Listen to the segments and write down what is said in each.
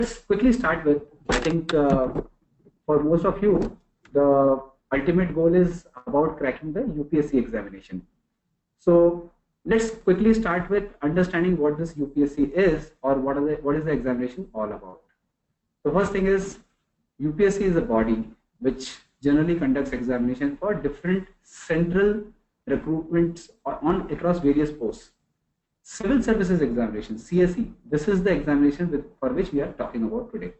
let's quickly start with, I think for most of you, the ultimate goal is about cracking the UPSC examination. So let's quickly start with understanding what this UPSC is, or what is the examination all about. The first thing is UPSC is a body which generally conducts examination for different central recruitments on across various posts. Civil Services Examination, CSE, this is the examination for which we are talking about today.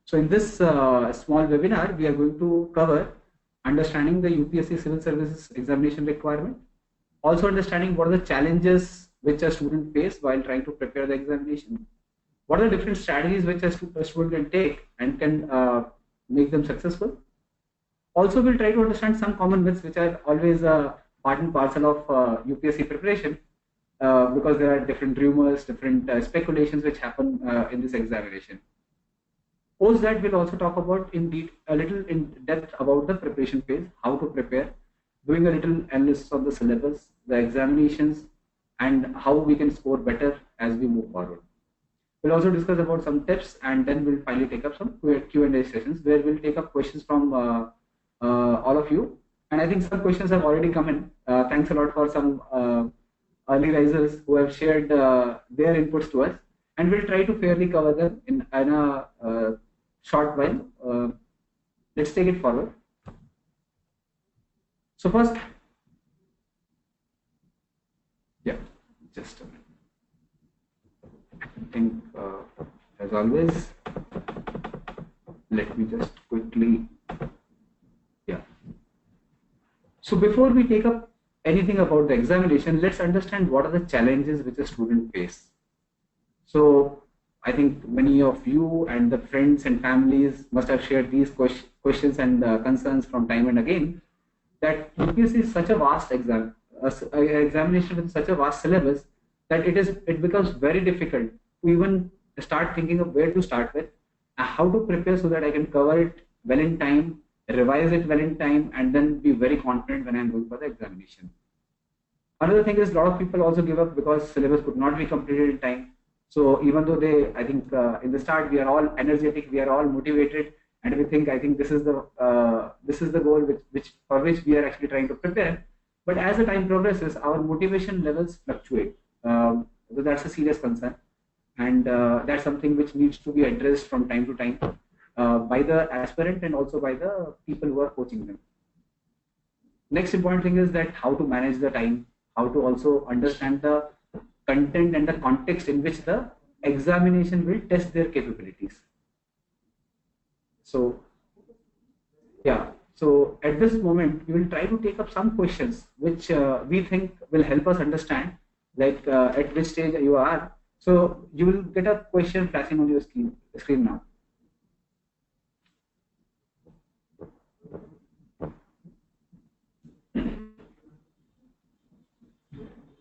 So in this small webinar, we are going to cover understanding the UPSC Civil Services Examination requirement, also understanding what are the challenges which a student face while trying to prepare the examination, what are the different strategies which a student can take and can make them successful. Also, we'll try to understand some common myths which are always part and parcel of UPSC preparation, because there are different rumors, different speculations which happen in this examination. Post that, we'll also talk about a little in depth about the preparation phase, how to prepare, doing a little analysis of the syllabus, the examinations, and how we can score better as we move forward. We'll also discuss about some tips, and then we'll finally take up some Q&A sessions where we'll take up questions from all of you. And I think some questions have already come in. Thanks a lot for some early risers who have shared their inputs to us, and we'll try to fairly cover them in a short while. Let's take it forward. So first, yeah, just a minute. I think as always, let me just quickly, yeah. So before we take up anything about the examination, let's understand what are the challenges which a student face. So I think many of you and the friends and families must have shared these questions and concerns from time and again, that UPSC is such a vast examination with such a vast syllabus that it becomes very difficult to even start thinking of where to start with, how to prepare so that I can cover it well in time, revise it well in time, and then be very confident when I'm going for the examination. Another thing is a lot of people also give up because syllabus could not be completed in time. So even though I think in the start we are all energetic, we are all motivated, and we think I think this is the goal for which we are actually trying to prepare. But as the time progresses, our motivation levels fluctuate. So that's a serious concern, and that's something which needs to be addressed from time to time by the aspirant and also by the people who are coaching them. Next important thing is that how to manage the time, how to also understand the content and the context in which the examination will test their capabilities. So yeah, so at this moment we will try to take up some questions which we think will help us understand, like at which stage you are. So you will get a question flashing on your screen now.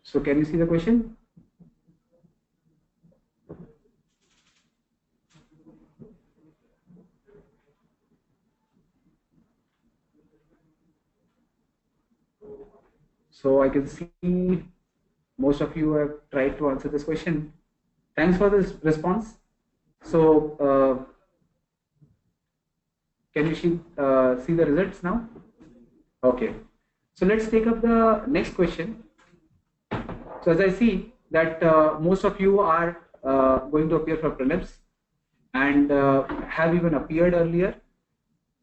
So can you see the question? So I can see most of you have tried to answer this question. Thanks for this response. So can you see the results now? Okay. So let's take up the next question. So as I see that most of you are going to appear for prelims and have even appeared earlier.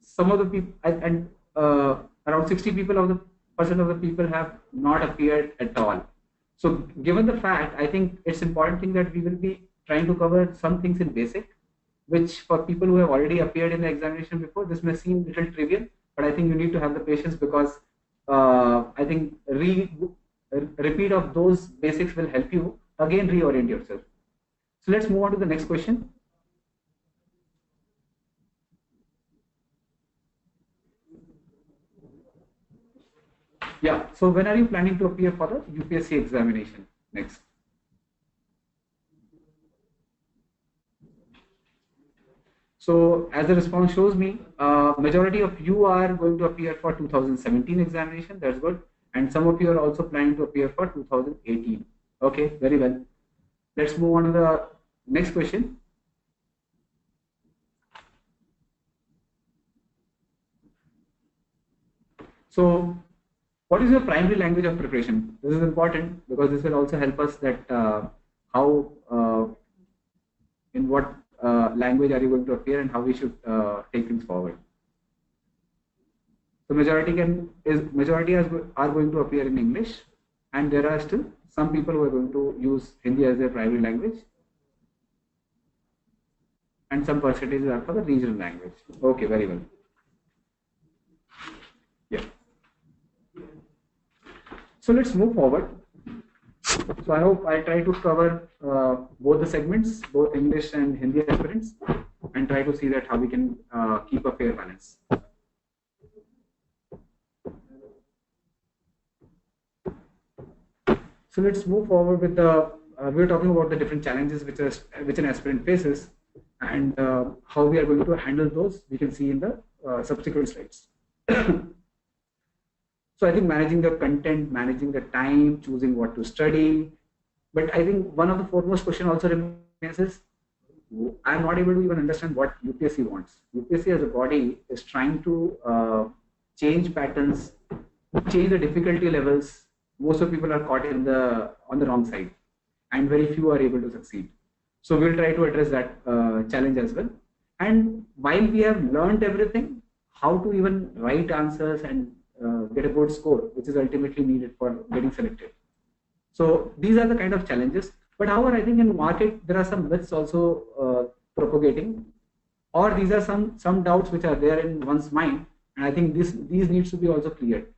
Some of the people and around 60% of the people have not appeared at all. So given the fact, I think it's important thing that we will be trying to cover some things in basic, which for people who have already appeared in the examination before, this may seem a little trivial, but I think you need to have the patience, because I think repeat of those basics will help you again reorient yourself. So let's move on to the next question. Yeah, so when are you planning to appear for the UPSC examination next? So as the response shows me, majority of you are going to appear for 2017 examination. That's good. And some of you are also planning to appear for 2018. Okay, very well. Let's move on to the Next question. So, what is your primary language of preparation? This is important because this will also help us that how in what language are you going to appear and how we should take things forward. So majority are going to appear in English, and there are still some people who are going to use Hindi as their primary language, and some percentages are for the regional language. Okay, very well. Yeah. So let's move forward. So I hope I try to cover both the segments, both English and Hindi aspirants, and try to see that how we can keep a fair balance. So let's move forward with the. We're talking about the different challenges which an aspirant faces, and how we are going to handle those. We can see in the subsequent slides. So I think managing the content, managing the time, choosing what to study. But I think one of the foremost question also remains is, I'm not able to even understand what UPSC wants. UPSC as a body is trying to change patterns, change the difficulty levels. Most of people are caught on the wrong side, and very few are able to succeed. So we'll try to address that challenge as well. And while we have learned everything, how to even write answers and get a good score, which is ultimately needed for getting selected. So these are the kind of challenges. But however, I think in market there are some myths also propagating, or these are some doubts which are there in one's mind, and I think these needs to be also cleared.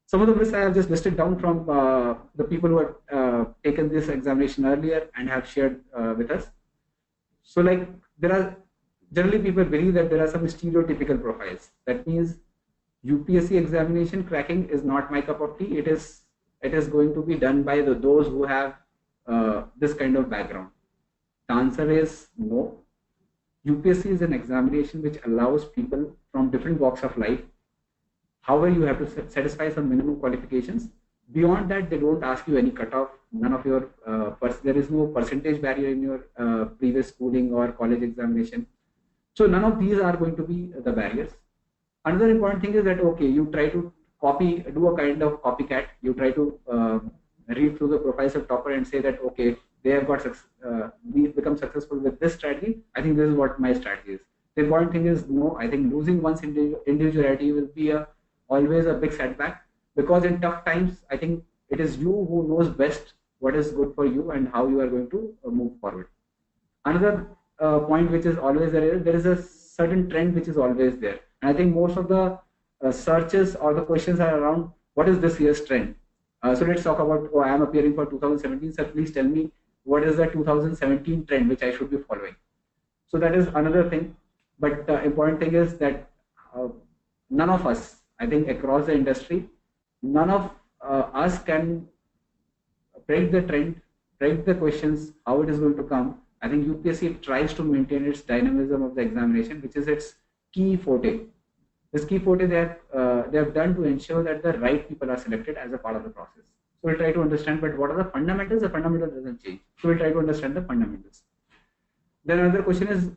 Some of the myths I have just listed down from the people who have taken this examination earlier and have shared with us. So like there are generally people believe that there are some stereotypical profiles. That means UPSC examination cracking is not my cup of tea. It is going to be done by those who have this kind of background. The answer is no. UPSC is an examination which allows people from different walks of life. However, you have to satisfy some minimum qualifications. Beyond that, they don't ask you any cutoff. None of your there is no percentage barrier in your previous schooling or college examination. So none of these are going to be the barriers. Another important thing is that, okay, you try to do a kind of copycat. You try to read through the profiles of topper and say that, okay, they have got we become successful with this strategy. I think this is what my strategy is. The important thing is, no, I think losing one's individuality will be always a big setback, because in tough times, I think it is you who knows best what is good for you and how you are going to move forward. Another point which is always there is a certain trend which is always there. And I think most of the searches or the questions are around what is this year's trend. So let's talk about, I am appearing for 2017, so please tell me what is the 2017 trend which I should be following. So that is another thing. But the important thing is that none of us, I think across the industry, none of us can predict the trend, predict the questions, how it is going to come. I think UPSC tries to maintain its dynamism of the examination, which is its key forte. This key forte they have done to ensure that the right people are selected as a part of the process. So we'll try to understand, but what are the fundamentals? The fundamental doesn't change. So we'll try to understand the fundamentals. Then another question is,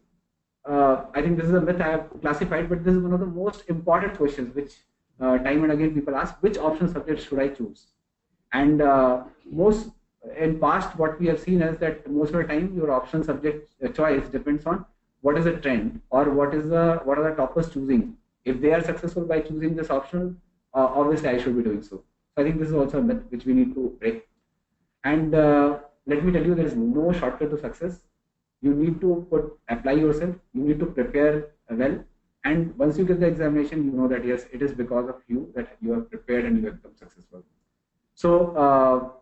I think this is a myth I have classified, but this is one of the most important questions which time and again people ask, which option subject should I choose? And most in past what we have seen is that most of the time your option subject choice depends on what is the trend or what are the toppers choosing. If they are successful by choosing this option, obviously I should be doing so. So I think this is also a myth which we need to break. And let me tell you, there is no shortcut to success. You need to apply yourself. You need to prepare well. And once you get the examination, you know that yes, it is because of you that you have prepared and you have become successful. So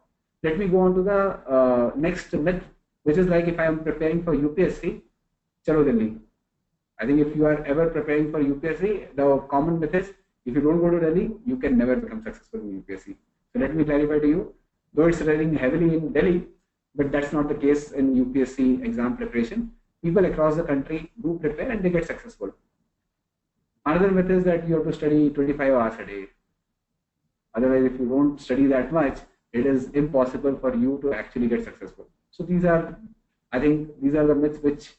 let me go on to the next myth, which is like, if I am preparing for UPSC, chalo Delhi. I think if you are ever preparing for UPSC, the common myth is, if you don't go to Delhi, you can never become successful in UPSC. So let me clarify to you, though it's running heavily in Delhi, but that's not the case in UPSC exam preparation. People across the country do prepare and they get successful. Another myth is that you have to study 25 hours a day. Otherwise, if you don't study that much, it is impossible for you to actually get successful. So these are, I think these are the myths which,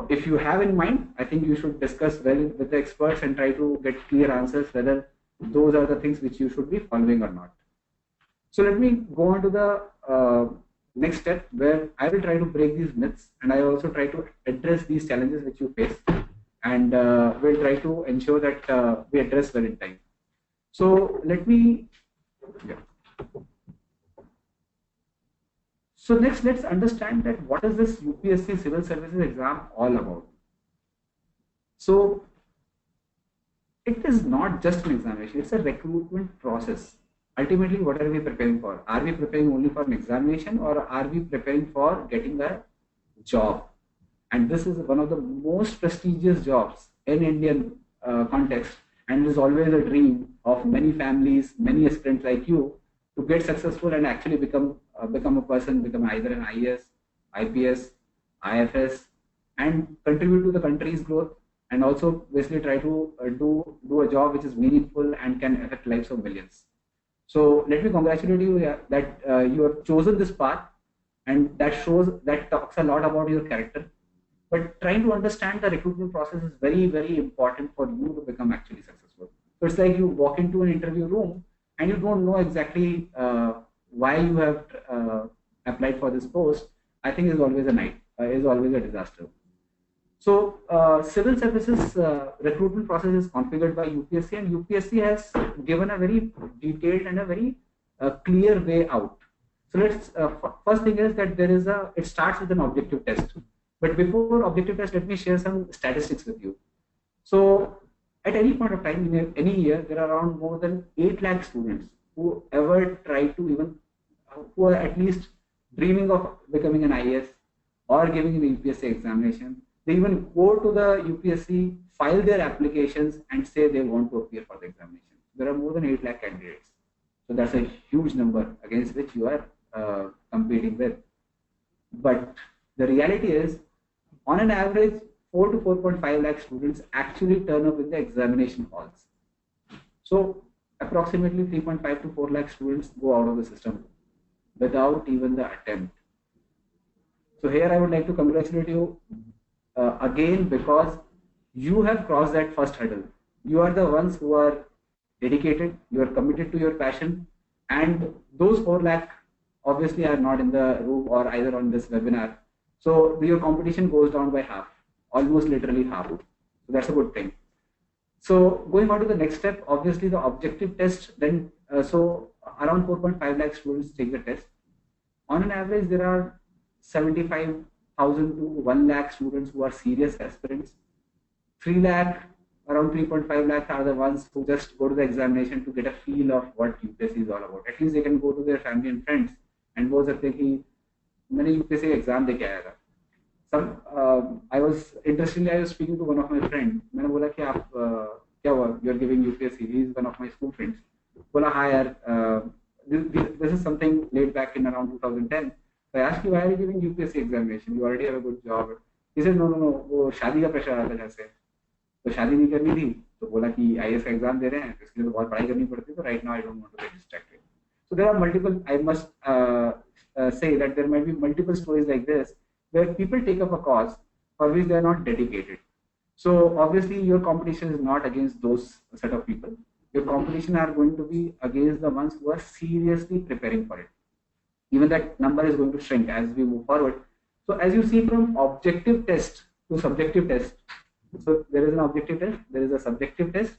if you have in mind, I think you should discuss well with the experts and try to get clear answers whether those are the things which you should be following or not. So let me go on to the next step where I will try to break these myths, and I also try to address these challenges which you face, and we'll try to ensure that we address well in time. So let me, yeah. So next, let's understand that what is this UPSC Civil Services exam all about. So it is not just an examination, it's a recruitment process. Ultimately, what are we preparing for? Are we preparing only for an examination, or are we preparing for getting a job? And this is one of the most prestigious jobs in Indian context, and it is always a dream of many families, many aspirants like you, to get successful and actually become a person, become either an IAS, IPS, IFS, and contribute to the country's growth, and also basically try to do a job which is meaningful and can affect lives of millions. So let me congratulate you that you have chosen this path, and that talks a lot about your character. But trying to understand the recruitment process is very, very important for you to become actually successful. So it's like you walk into an interview room and you don't know exactly why you have applied for this post. I think is always a disaster. So civil services recruitment process is configured by UPSC, and UPSC has given a very detailed and a very clear way out. So let's first thing is that it starts with an objective test. But before objective test, let me share some statistics with you. So at any point of time in any year, there are around more than 8 lakh students who ever try to who are at least dreaming of becoming an IAS or giving an UPSC examination. They even go to the UPSC, file their applications, and say they want to appear for the examination. There are more than 8 lakh candidates. So that's a huge number against which you are competing with. But the reality is, on an average, 4 to 4.5 lakh students actually turn up in the examination halls. So approximately 3.5 to 4 lakh students go out of the system without even the attempt. So here I would like to congratulate you again, because you have crossed that first hurdle. You are the ones who are dedicated, you are committed to your passion, and those 4 lakh obviously are not in the room or either on this webinar. So your competition goes down by half, almost literally half. So that's a good thing. So going on to the next step, obviously the objective test, then so around 4.5 lakh students take the test. On an average, there are 75,000 to 1 lakh students who are serious aspirants. 3 lakh, around 3.5 lakh are the ones who just go to the examination to get a feel of what UPSC is all about. At least they can go to their family and friends and बोल सकते हैं कि मैंने UPSC exam दे के आया था. Some I was speaking to one of my friends. मैंने बोला कि आप क्या हुआ? You are giving UPSC. He is one of my school friends. बोला हाँ यार, this is something laid back in around 2010. So I asked you, why are you giving UPSC examination? You already have a good job. He said no, वो शादी का pressure आता था जैसे, तो शादी नहीं करनी थी, तो बोला कि IAS का एग्जाम दे रहे हैं, इसके लिए तो बहुत पढ़ाई करनी पड़ती है, तो right now I don't want to get distracted. So there are multiple, I must say that there might be multiple stories like this where people take up a cause for which they are not dedicated. So obviously your competition is not against those set of people. Your competition are going to be against the ones who are seriously preparing for it. Even that number is going to shrink as we move forward. So as you see, from objective test to subjective test, so there is an objective test, there is a subjective test,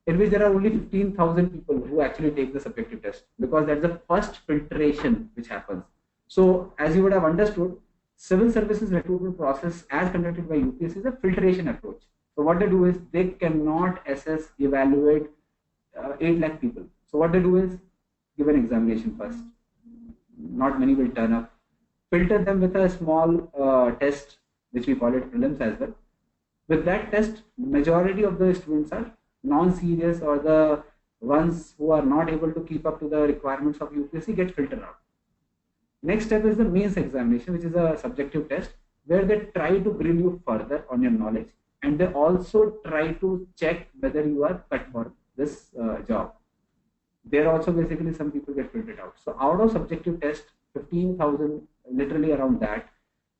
in which there are only 15,000 people who actually take the subjective test, because that's the first filtration which happens. So as you would have understood, civil services recruitment process as conducted by UPSC is a filtration approach. So what they do is they cannot assess, evaluate 8 lakh people. So what they do is give an examination first. Not many will turn up. Filter them with a small test, which we call it prelims as well. With that test, majority of the students are non-serious, or the ones who are not able to keep up to the requirements of UPSC get filtered out. Next step is the mains examination, which is a subjective test where they try to grill you further on your knowledge, and they also try to check whether you are cut for this job. There also basically some people get filtered out. So out of subjective test, 15,000, literally around that,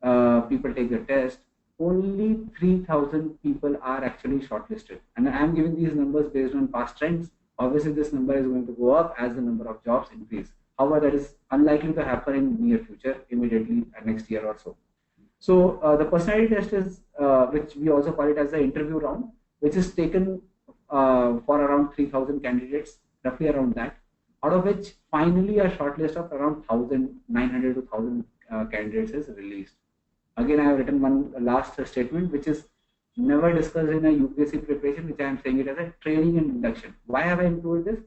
people take the test, only 3,000 people are actually shortlisted. And I'm giving these numbers based on past trends. Obviously, this number is going to go up as the number of jobs increase. However, that is unlikely to happen in near future, immediately next year or so. So the personality test is, which we also call it as the interview round, which is taken for around 3,000 candidates, roughly around that, out of which finally a shortlist of around 1,900 to 1,000 candidates is released. Again, I have written one last statement, which is never discussed in a UPSC preparation, which I am saying it as a training and induction. Why have I included this?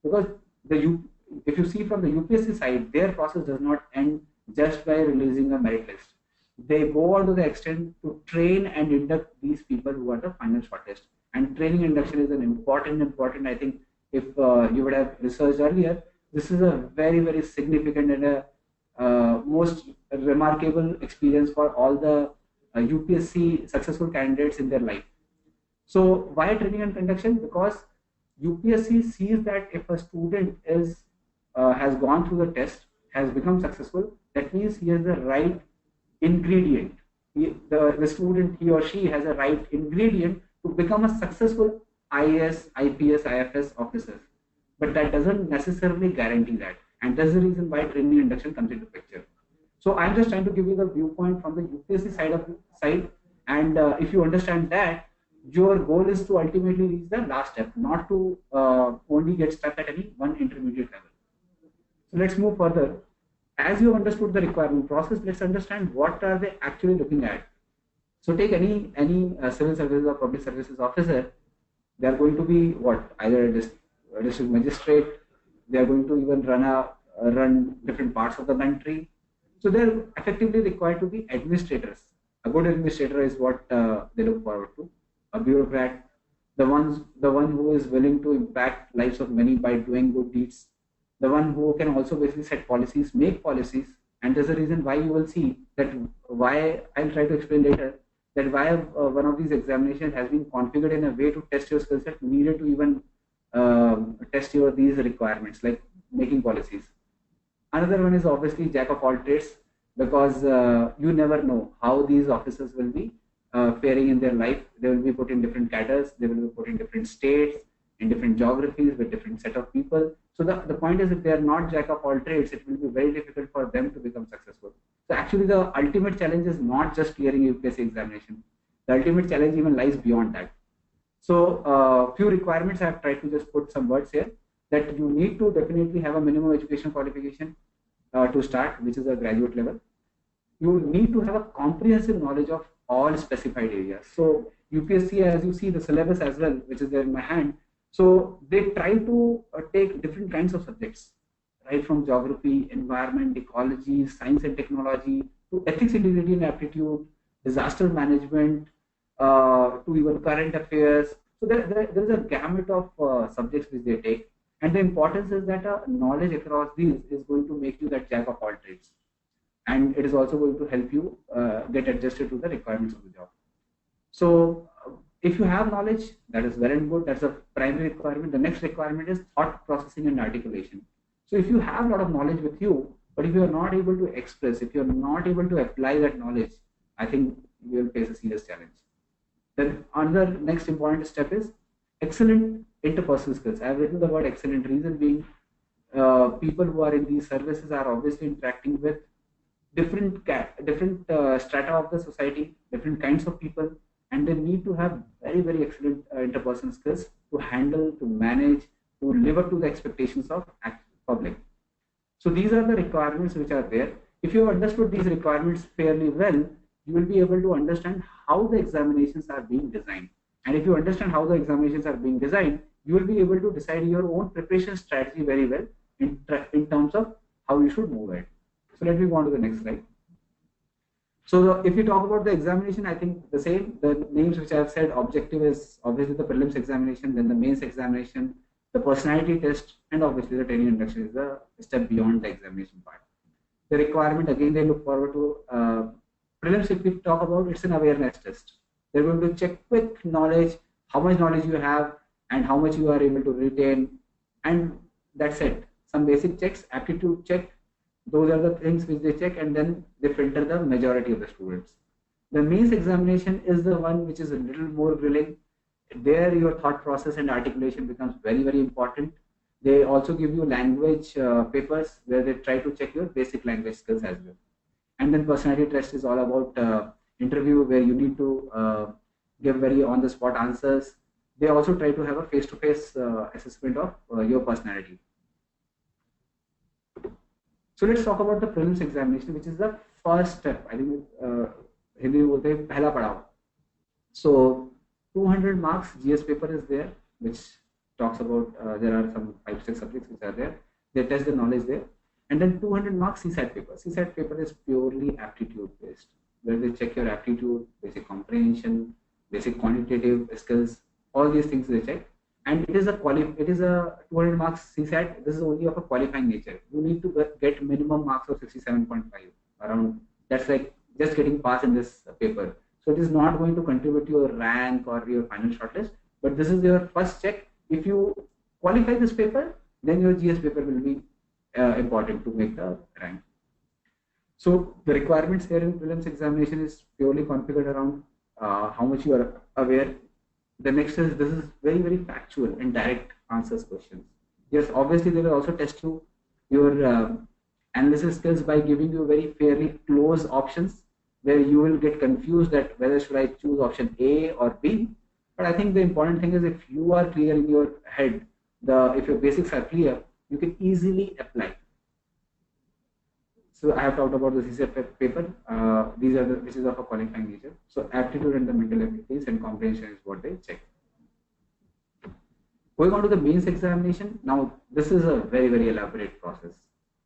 Because if you see from the UPSC side, their process does not end just by releasing a merit list. They go on to the extent to train and induct these people who are the final shortlist. And training induction is an important. I think if you would have researched earlier, this is a very significant and a most remarkable experience for all the UPSC successful candidates in their life. So why training and induction? Because UPSC sees that if a student is has gone through the test, has become successful, that means he has the right ingredient. The student, he or she has a right ingredient to become a successful IAS, IPS, IFS officer. But that doesn't necessarily guarantee that. And that's the reason why training induction comes into picture. So I'm just trying to give you the viewpoint from the UPSC side. And if you understand that, your goal is to ultimately reach the last step, not to only get stuck at any one intermediate level. So let's move further. As you understood the requirement process, let's understand what are they actually looking at. So take any civil services or public services officer. They are going to be what, either a district magistrate. They are going to even run different parts of the country. So they're effectively required to be administrators. A good administrator is what they look forward to. A bureaucrat, the one who is willing to impact lives of many by doing good deeds. The one who can also basically set policies, make policies. And there's a reason why you will see that, why I'll try to explain later, that why one of these examinations has been configured in a way to test your skill set needed to even test your these requirements, like making policies. Another one is obviously jack of all trades, because you never know how these officers will be faring in their life. They will be put in different cadres, they will be put in different states, in different geographies with different set of people. So the point is, if they are not jack of all trades, it will be very difficult for them to become successful. So actually the ultimate challenge is not just clearing UPSC examination. The ultimate challenge even lies beyond that. So few requirements I have tried to just put some words here, that you need to definitely have a minimum education qualification to start, which is a graduate level. You need to have a comprehensive knowledge of all specified areas. So UPSC, as you see the syllabus as well, which is there in my hand, so they try to take different kinds of subjects, right from geography, environment, ecology, science and technology, to ethics, integrity and aptitude, disaster management, to even current affairs. So there is a gamut of subjects which they take. And the importance is that knowledge across these is going to make you that jack of all trades. And it is also going to help you get adjusted to the requirements of the job. So if you have knowledge, that is well and good. That's a primary requirement. The next requirement is thought processing and articulation. So if you have a lot of knowledge with you, but if you are not able to express, if you are not able to apply that knowledge, I think you will face a serious challenge. Then another next important step is excellent interpersonal skills. I have written the word excellent, reason being people who are in these services are obviously interacting with different strata of the society, different kinds of people, and they need to have very excellent interpersonal skills to handle, to manage, to live up to the expectations of public. So these are the requirements which are there. If you have understood these requirements fairly well, you will be able to understand how the examinations are being designed. And if you understand how the examinations are being designed, you will be able to decide your own preparation strategy very well in terms of how you should move ahead. So let me go on to the next slide. So if you talk about the examination, I think the same, the names which I have said, objective is obviously the prelims examination, then the mains examination, the personality test, and obviously the training induction is the step beyond the examination part. The requirement, again, they look forward to prelims. If we talk about, it's an awareness test. They're going to check quick knowledge, how much knowledge you have and how much you are able to retain, and that's it. Some basic checks, aptitude check, Those are the things which they check, and then they filter the majority of the students. The mains examination is the one which is a little more grilling. There your thought process and articulation becomes very, very important. They also give you language papers where they try to check your basic language skills as well. And then personality test is all about interview, where you need to give very on the spot answers. They also try to have a face to face assessment of your personality. So let's talk about the prelims examination, which is the first step. I think Hindi में बोलते हैं पहला पड़ाव. So 200 marks GS paper is there, which talks about there are some 5-6 subjects which are there. They test the knowledge there, and then 200 marks CSAT paper. CSAT paper is purely aptitude based, where they check your aptitude, basic comprehension, basic quantitative skills, all these things they check. And it is a 200 marks CSAT. This is only of a qualifying nature. You need to get minimum marks of 67.5 around. That's like just getting passed in this paper. So it is not going to contribute to your rank or your final shortlist. But this is your first check. If you qualify this paper, then your GS paper will be important to make the rank. So the requirements here in prelims examination is purely configured around how much you are aware. The next is, this is very, very factual and direct answers questions. Yes, obviously they will also test your analysis skills by giving you very fairly close options, where you will get confused that whether should I choose option A or B. But I think the important thing is, if you are clear in your head, if your basics are clear, you can easily apply. So I have talked about the CSAT paper. This is of a qualifying nature. So aptitude and the mental abilities and comprehension is what they check. Going on to the mains examination. Now this is a very, very elaborate process.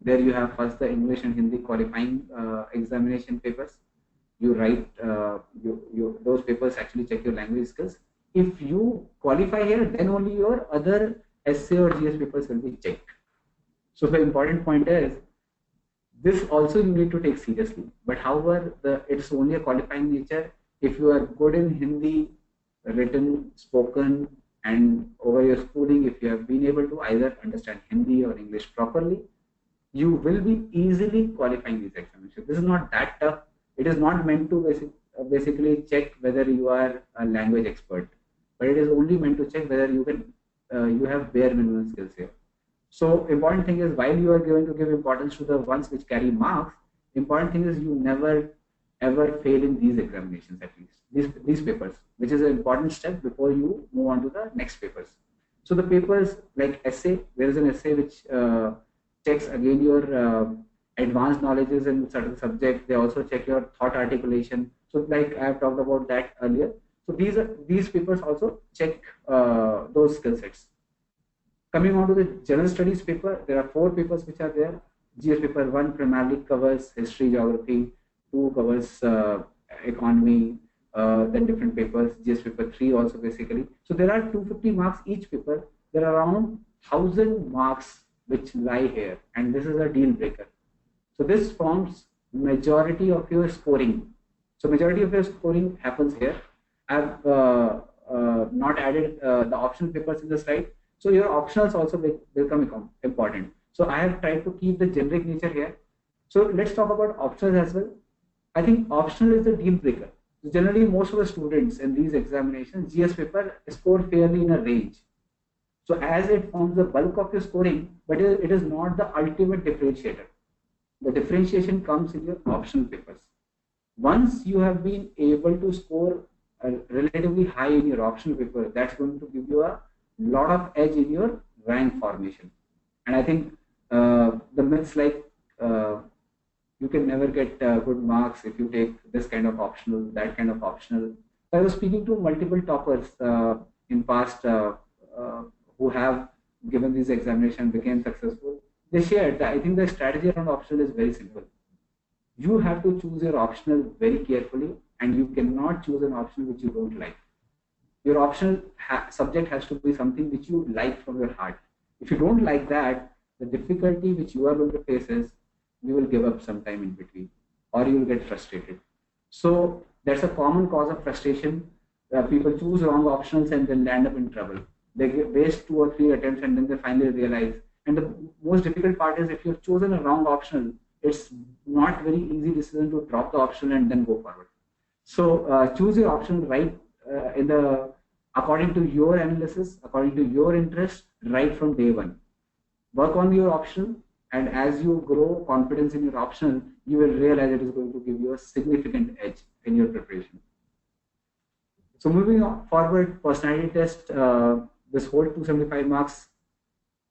There you have first the English and Hindi qualifying examination papers. You write those papers actually check your language skills. If you qualify here, then only your other essay or GS papers will be checked. So the important point is, this also you need to take seriously. But however, it's only a qualifying nature. If you are good in Hindi, written, spoken, and over your schooling, if you have been able to either understand Hindi or English properly, you will be easily qualifying these examinations. This is not that tough. It is not meant to basically check whether you are a language expert, but it is only meant to check whether you can you have bare minimum skills here. So important thing is, while you are going to give importance to the ones which carry marks, important thing is you never ever fail in these examinations, at least these papers, which is an important step before you move on to the next papers. So the papers like essay, there is an essay which checks again your advanced knowledges in certain subjects. They also check your thought articulation. So like I have talked about that earlier. So these papers also check those skill sets. Coming on to the general studies paper, there are 4 papers which are there. GS paper 1 primarily covers history, geography. 2 covers economy, then different papers. GS paper 3 also basically. So there are 250 marks each paper. There are around 1000 marks which lie here, and this is a deal breaker. So this forms majority of your scoring. So majority of your scoring happens here. I've not added the optional papers in the slide. So your optionals also become important. So I have tried to keep the generic nature here. So let's talk about optionals as well. I think optional is the deal breaker. Generally, most of the students in these examinations, GS paper score fairly in a range. So as it forms the bulk of your scoring, but it is not the ultimate differentiator. The differentiation comes in your optional papers. Once you have been able to score relatively high in your optional paper, that's going to give you a lot of edge in your rank formation. And I think the myths like you can never get good marks if you take this kind of optional, that kind of optional. I was speaking to multiple toppers in past who have given these examinations, became successful. They shared that I think the strategy around optional is very simple. You have to choose your optional very carefully, and you cannot choose an optional which you don't like. Your optional subject has to be something which you like from your heart. If you don't like that, the difficulty which you are going to face is you will give up sometime in between, or you will get frustrated. So that's a common cause of frustration. People choose wrong optionals and then land up in trouble. They waste 2 or 3 attempts and then they finally realize. And the most difficult part is, if you've chosen a wrong optional, it's not very easy decision to drop the optional and then go forward. So choose your option right in the according to your analysis, according to your interest, right from day one. Work on your optional, and as you grow confidence in your optional, you will realize it is going to give you a significant edge in your preparation. So moving on forward, personality test, this whole 275 marks.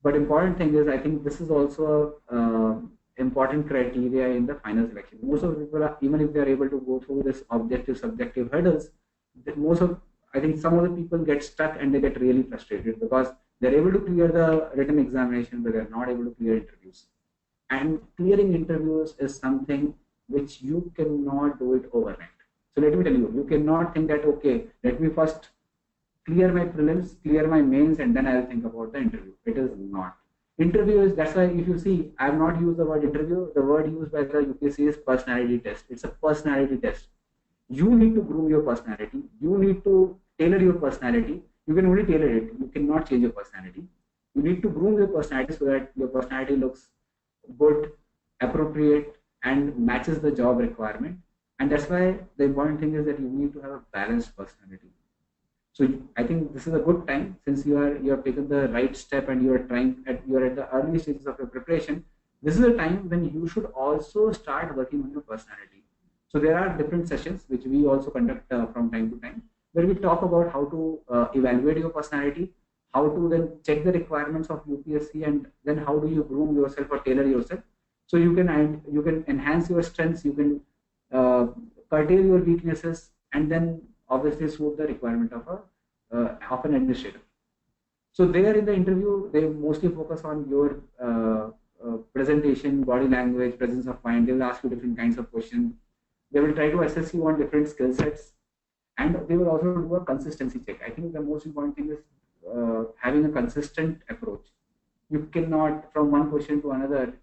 But important thing is, I think this is also a important criteria in the final selection. Most of the people, are, even if they are able to go through this objective subjective hurdles, most of I think some of the people get stuck and they get really frustrated because they're able to clear the written examination, but they're not able to clear interviews. And clearing interviews is something which you cannot do it overnight. So let me tell you, you cannot think that, okay, let me first clear my prelims, clear my mains, and then I'll think about the interview. It is not. Interview is, that's why if you see, I have not used the word interview. The word used by the UPSC is personality test. It's a personality test. You need to groom your personality. You need to tailor your personality. You can only tailor it. You cannot change your personality. You need to groom your personality so that your personality looks good, appropriate, and matches the job requirement. And that's why the important thing is that you need to have a balanced personality. So I think this is a good time, since you have taken the right step and you are at the early stages of your preparation. This is a time when you should also start working on your personality. So there are different sessions which we also conduct from time to time, where we talk about how to evaluate your personality, how to then check the requirements of UPSC, and then how do you groom yourself or tailor yourself. So you can enhance your strengths, you can curtail your weaknesses, and then obviously suit the requirement of an administrator. So there in the interview, they mostly focus on your presentation, body language, presence of mind. They will ask you different kinds of questions. They will try to assess you on different skill sets, and they will also do a consistency check. I think the most important thing is having a consistent approach. You cannot, from one question to another,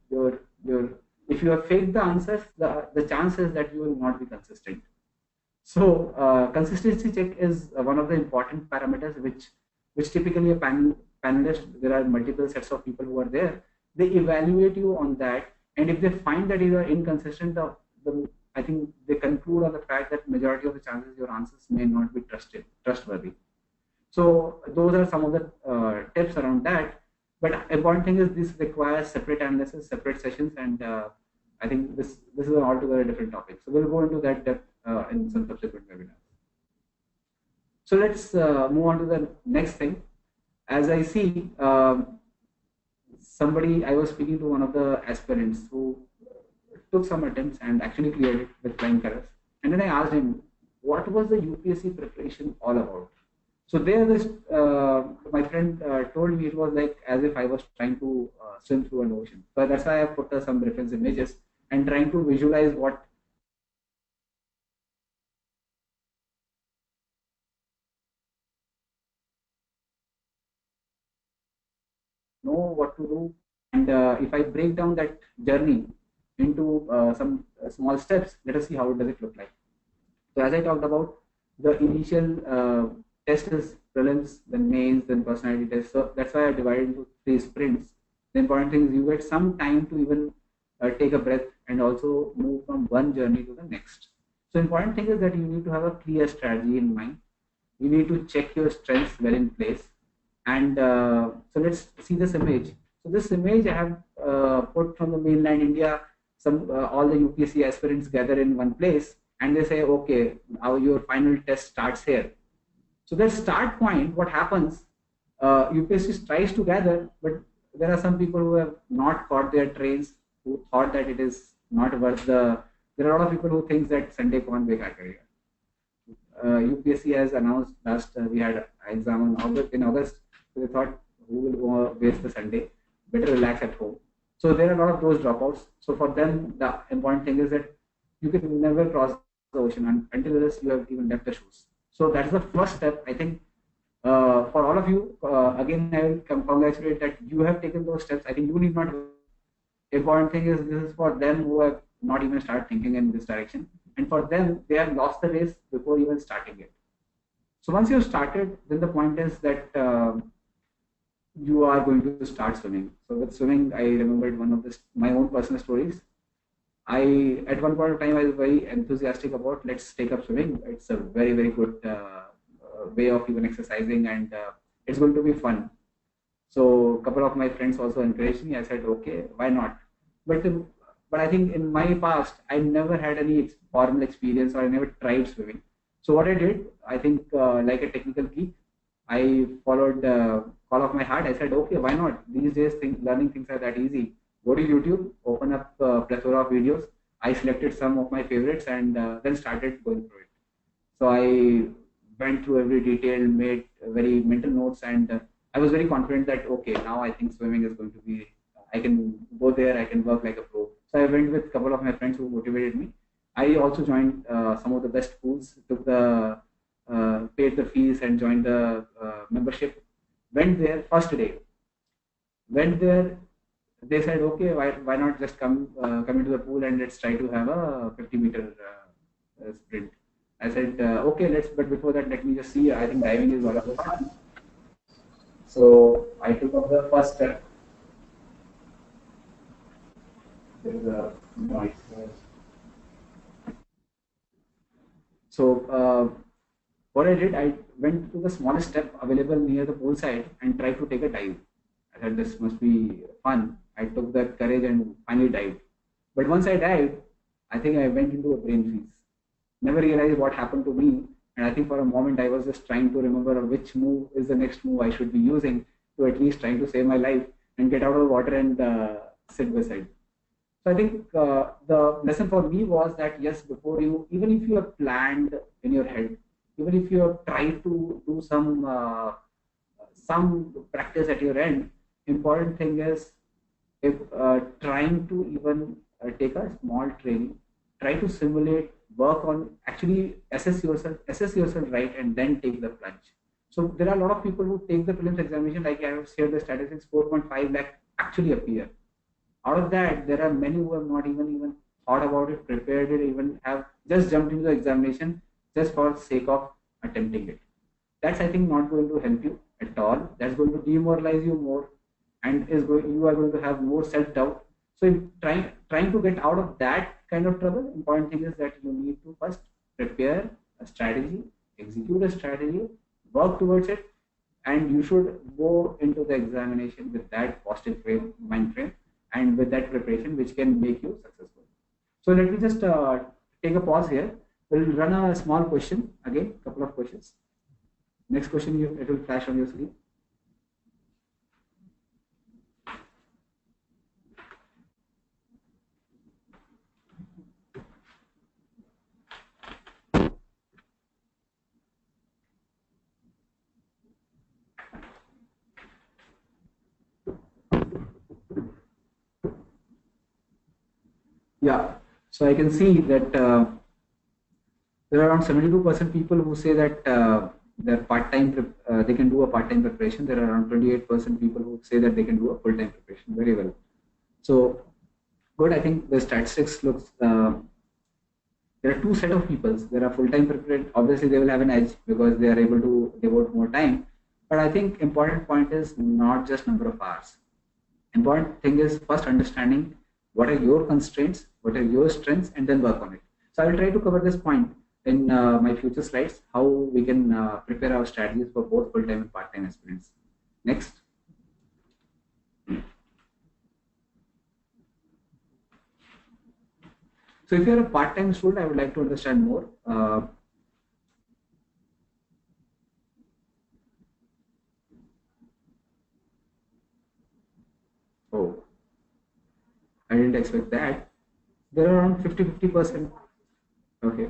if you have faked the answers, the chances that you will not be consistent. So consistency check is one of the important parameters which typically a panelist, there are multiple sets of people who are there, they evaluate you on that, and if they find that you are inconsistent, I think they conclude on the fact that majority of the chances your answers may not be trustworthy. So those are some of the tips around that. But important thing is this requires separate analysis, separate sessions, and I think this is an altogether different topic. So we'll go into that depth in some subsequent webinars. So let's move on to the next thing. As I see, I was speaking to one of the aspirants who took some attempts and actually cleared it with flying colors. And then I asked him, what was the UPSC preparation all about? So there, my friend told me it was like as if I was trying to swim through an ocean. So that's why I put some reference images and trying to visualize what what to do. And if I break down that journey into some small steps, let us see how does it look like. So as I talked about, the initial test is prelims, then mains, then personality test. So that's why I divided into 3 sprints. The important thing is you get some time to even take a breath and also move from one journey to the next. So important thing is that you need to have a clear strategy in mind. You need to check your strengths well in place. And so let's see this image. So this image I have put from the mainland India. All the UPSC aspirants gather in one place and they say, okay, your final test starts here. So that start point, what happens, UPSC tries to gather, but there are some people who have not caught their trains, who thought that it is not worth there are a lot of people who think that Sunday kaun bekar karega. UPSC has announced last we had exam in August, so they thought who will go waste the Sunday, better relax at home. So there are a lot of those dropouts. So for them, the important thing is that you can never cross the ocean until you have even left the shoes. So that's the first step. I think for all of you, again, I will congratulate that you have taken those steps. I think you need not. Important thing is this is for them who have not even started thinking in this direction. And for them, they have lost the race before even starting it. So once you've started, then the point is that you are going to start swimming. So with swimming, I remembered one of my own personal stories. At one point of time I was very enthusiastic about let's take up swimming. It's a very good way of even exercising, and it's going to be fun. So a couple of my friends also encouraged me. I said, okay, why not? But but I think in my past, I never had any formal experience, or I never tried swimming. So what I did, I think like a technical geek, I followed the call of my heart. I said, okay, why not? These days, learning things are that easy. Go to YouTube, open up a plethora of videos. I selected some of my favorites, and then started going through it. So I went through every detail, made very mental notes, and I was very confident that okay, now I think swimming is going to be. I can go there. I can work like a pro. So I went with a couple of my friends who motivated me. I also joined some of the best schools, took the paid the fees and joined the membership. Went there first day. Went there. They said, okay, why not just come into the pool and let's try to have a 50-meter sprint. I said, okay, let's. But before that, let me just see. I think diving is one of the fun. So I took up the first step. There is a noise. So what I did, I went to the smallest step available near the poolside and tried to take a dive. I thought this must be fun. I took that courage and finally dived. But once I dived, I think I went into a brain freeze. Never realized what happened to me. And I think for a moment I was just trying to remember which move is the next move I should be using to at least trying to save my life and get out of the water and sit beside. So I think the lesson for me was that yes, before you, even if you have planned in your head, even if you have tried to do some practice at your end, important thing is if trying to even take a small training, try to simulate, work on, actually assess yourself right, and then take the plunge. So there are a lot of people who take the prelims examination, like I have shared the statistics, 4.5 lakh actually appear. Out of that, there are many who have not even thought about it, prepared it, even have just jumped into the examination just for sake of attempting it. That's, I think, not going to help you at all. That's going to demoralize you more, and you are going to have more self doubt. So in trying to get out of that kind of trouble, important thing is that you need to first prepare a strategy, execute a strategy, work towards it, and you should go into the examination with that positive mind frame, and with that preparation which can make you successful. So let me just take a pause here. We'll run a small question again, couple of questions. Next question, it will flash on your screen. Yeah, so I can see that there are around 72% people who say that they're they can do a part-time preparation. There are around 28% people who say that they can do a full-time preparation. Very well. So good. I think the statistics looks. There are two set of people. There are full-time prepared. Obviously, they will have an edge because they are able to devote more time. But I think important point is not just number of hours. Important thing is first understanding what are your constraints, what are your strengths, and then work on it. So I will try to cover this point in my future slides, how we can prepare our strategies for both full-time and part-time aspirants. Next. So if you're a part-time student, I would like to understand more. Oh, I didn't expect that. There are around 50%. Okay.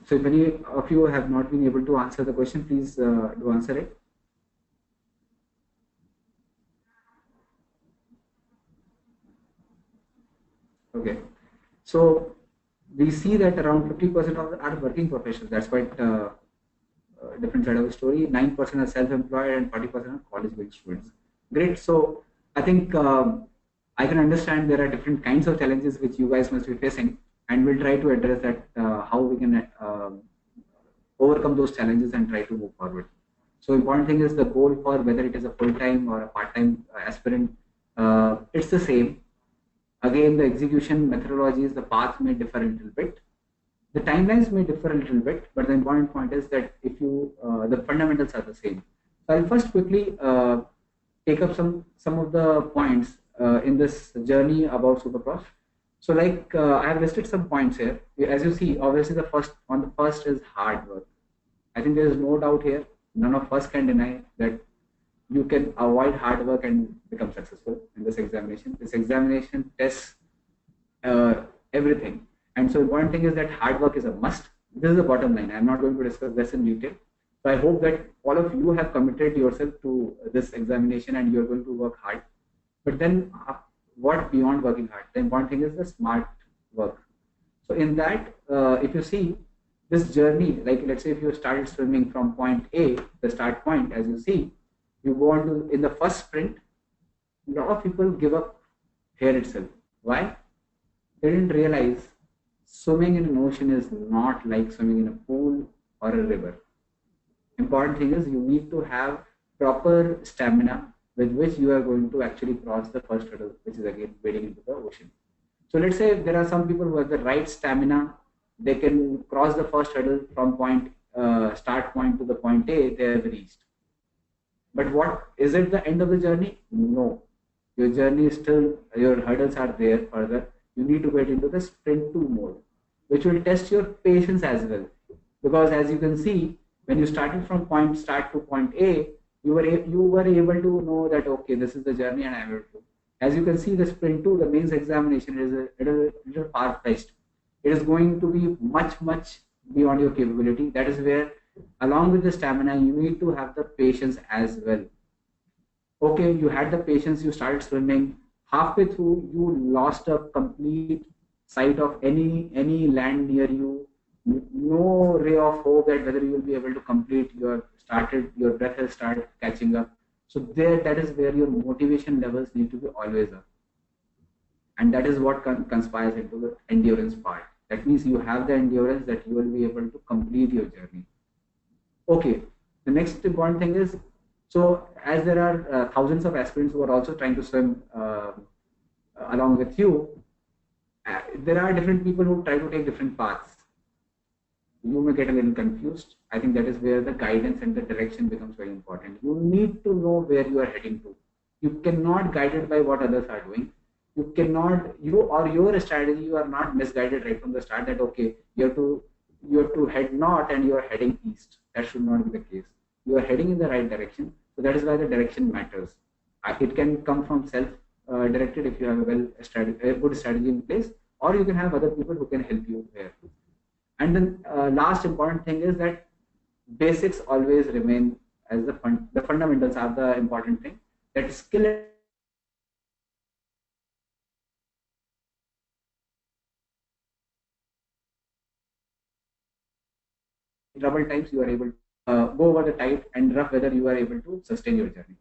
So if any of you have not been able to answer the question, please do answer it. Okay. So we see that around 50% of are working professionals. That's quite different side of the story. 9% are self-employed and 40% are college-going students. Great. So I think I can understand there are different kinds of challenges which you guys must be facing, and we'll try to address that, how we can overcome those challenges and try to move forward. So important thing is the goal for whether it is a full-time or a part-time aspirant, it's the same. Again, the execution methodologies, the path may differ a little bit. The timelines may differ a little bit, but the important point is that if you, the fundamentals are the same. So I'll first quickly take up some of the points in this journey about Supercross. So like I have listed some points here. As you see, obviously the first is hard work. I think there is no doubt here. None of us can deny that you can avoid hard work and become successful in this examination. This examination tests everything. And so important thing is that hard work is a must. This is the bottom line. I'm not going to discuss this in detail. So I hope that all of you have committed yourself to this examination and you're going to work hard. But then what beyond working hard? The important thing is the smart work. So in that, if you see this journey, like let's say if you started swimming from point A, the start point, as you see, you go on to, in the first sprint, a lot of people give up here itself. Why? They didn't realize swimming in an ocean is not like swimming in a pool or a river. Important thing is you need to have proper stamina with which you are going to actually cross the first hurdle, which is again wading into the ocean. So let's say there are some people who have the right stamina, they can cross the first hurdle from start point to the point A, they have reached. But what is it the end of the journey? No. Your journey is still, your hurdles are there further. You need to get into the sprint 2 mode, which will test your patience as well. Because as you can see, when you started from start to point A, you were able to know that, okay, this is the journey and I am able to. As you can see, the sprint 2, the mains examination is a little far-fetched. It is going to be much beyond your capability. That is where, along with the stamina, you need to have the patience as well. Okay, you had the patience, you started swimming. Halfway through, you lost a complete sight of any land near you. No ray of hope that whether you will be able to complete your breath has started catching up. So that is where your motivation levels need to be always up. And that is what conspires into the endurance part. That means you have the endurance that you will be able to complete your journey. Okay, the next important thing is, so as there are thousands of aspirants who are also trying to swim along with you, there are different people who try to take different paths. You may get a little confused. I think that is where the guidance and the direction becomes very important. You need to know where you are heading to. You cannot guide it by what others are doing. You cannot, your strategy, you are not misguided right from the start that, okay, you have to head north and you are heading east. That should not be the case. You are heading in the right direction. So that is why the direction matters. It can come from self-directed if you have a good strategy in place, or you can have other people who can help you there. And then last important thing is that basics always remain as the fundamentals are the important thing. That skill trouble times you are able to go over the tight and rough weather, you are able to sustain your journey.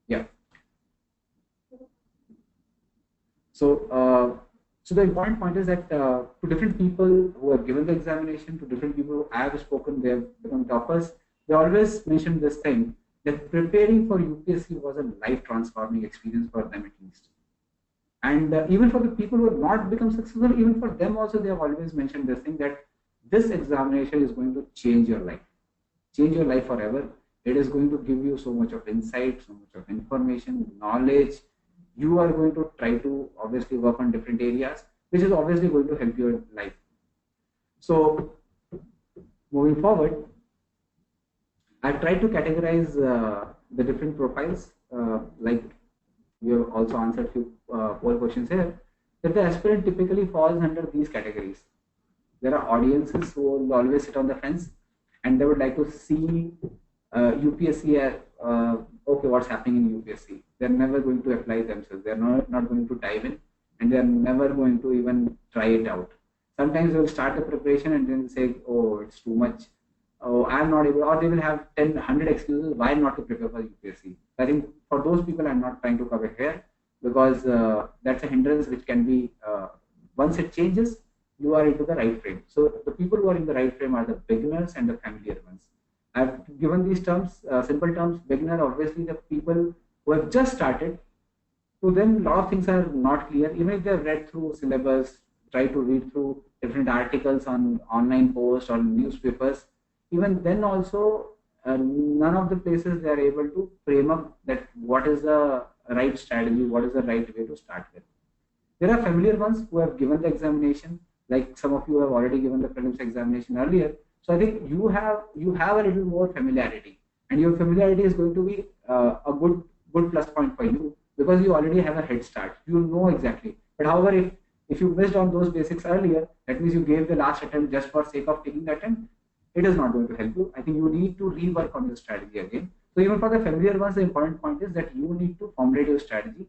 Yeah. So so the important point is that to different people who have given the examination, to different people who have spoken, they have become toppers, they always mention this thing that preparing for UPSC was a life transforming experience for them at least. And even for the people who have not become successful, even for them also, they have always mentioned this thing that this examination is going to change your life forever. It is going to give you so much of insight, so much of information, knowledge. You are going to try to obviously work on different areas, which is obviously going to help your life. So moving forward, I've tried to categorize the different profiles, like we have also answered few poll questions here, that the aspirant typically falls under these categories. There are audiences who will always sit on the fence and they would like to see UPSC, okay, what's happening in UPSC. They're never going to apply themselves. They're not going to dive in and they're never going to even try it out. Sometimes they'll start the preparation and then say, oh, it's too much. Oh, I'm not able, or they will have 10, 100 excuses why not to prepare for UPSC. I think for those people, I'm not trying to cover here. because that's a hindrance which can be, once it changes, you are into the right frame. So the people who are in the right frame are the beginners and the familiar ones. I've given these terms, simple terms. Beginner, obviously, the people who have just started. To them, a lot of things are not clear. Even if they've read through syllabus, try to read through different articles on online posts or newspapers, even then also, none of the places they are able to frame up that what is the right strategy, what is the right way to start with. There are familiar ones who have given the examination, like some of you have already given the prelims examination earlier. So I think you have a little more familiarity, and your familiarity is going to be a good plus point for you because you already have a head start. You know exactly. But however, if you missed on those basics earlier, that means you gave the last attempt just for sake of taking the attempt. It is not going to help you. I think you need to rework on your strategy again. So even for the familiar ones, the important point is that you need to formulate your strategy,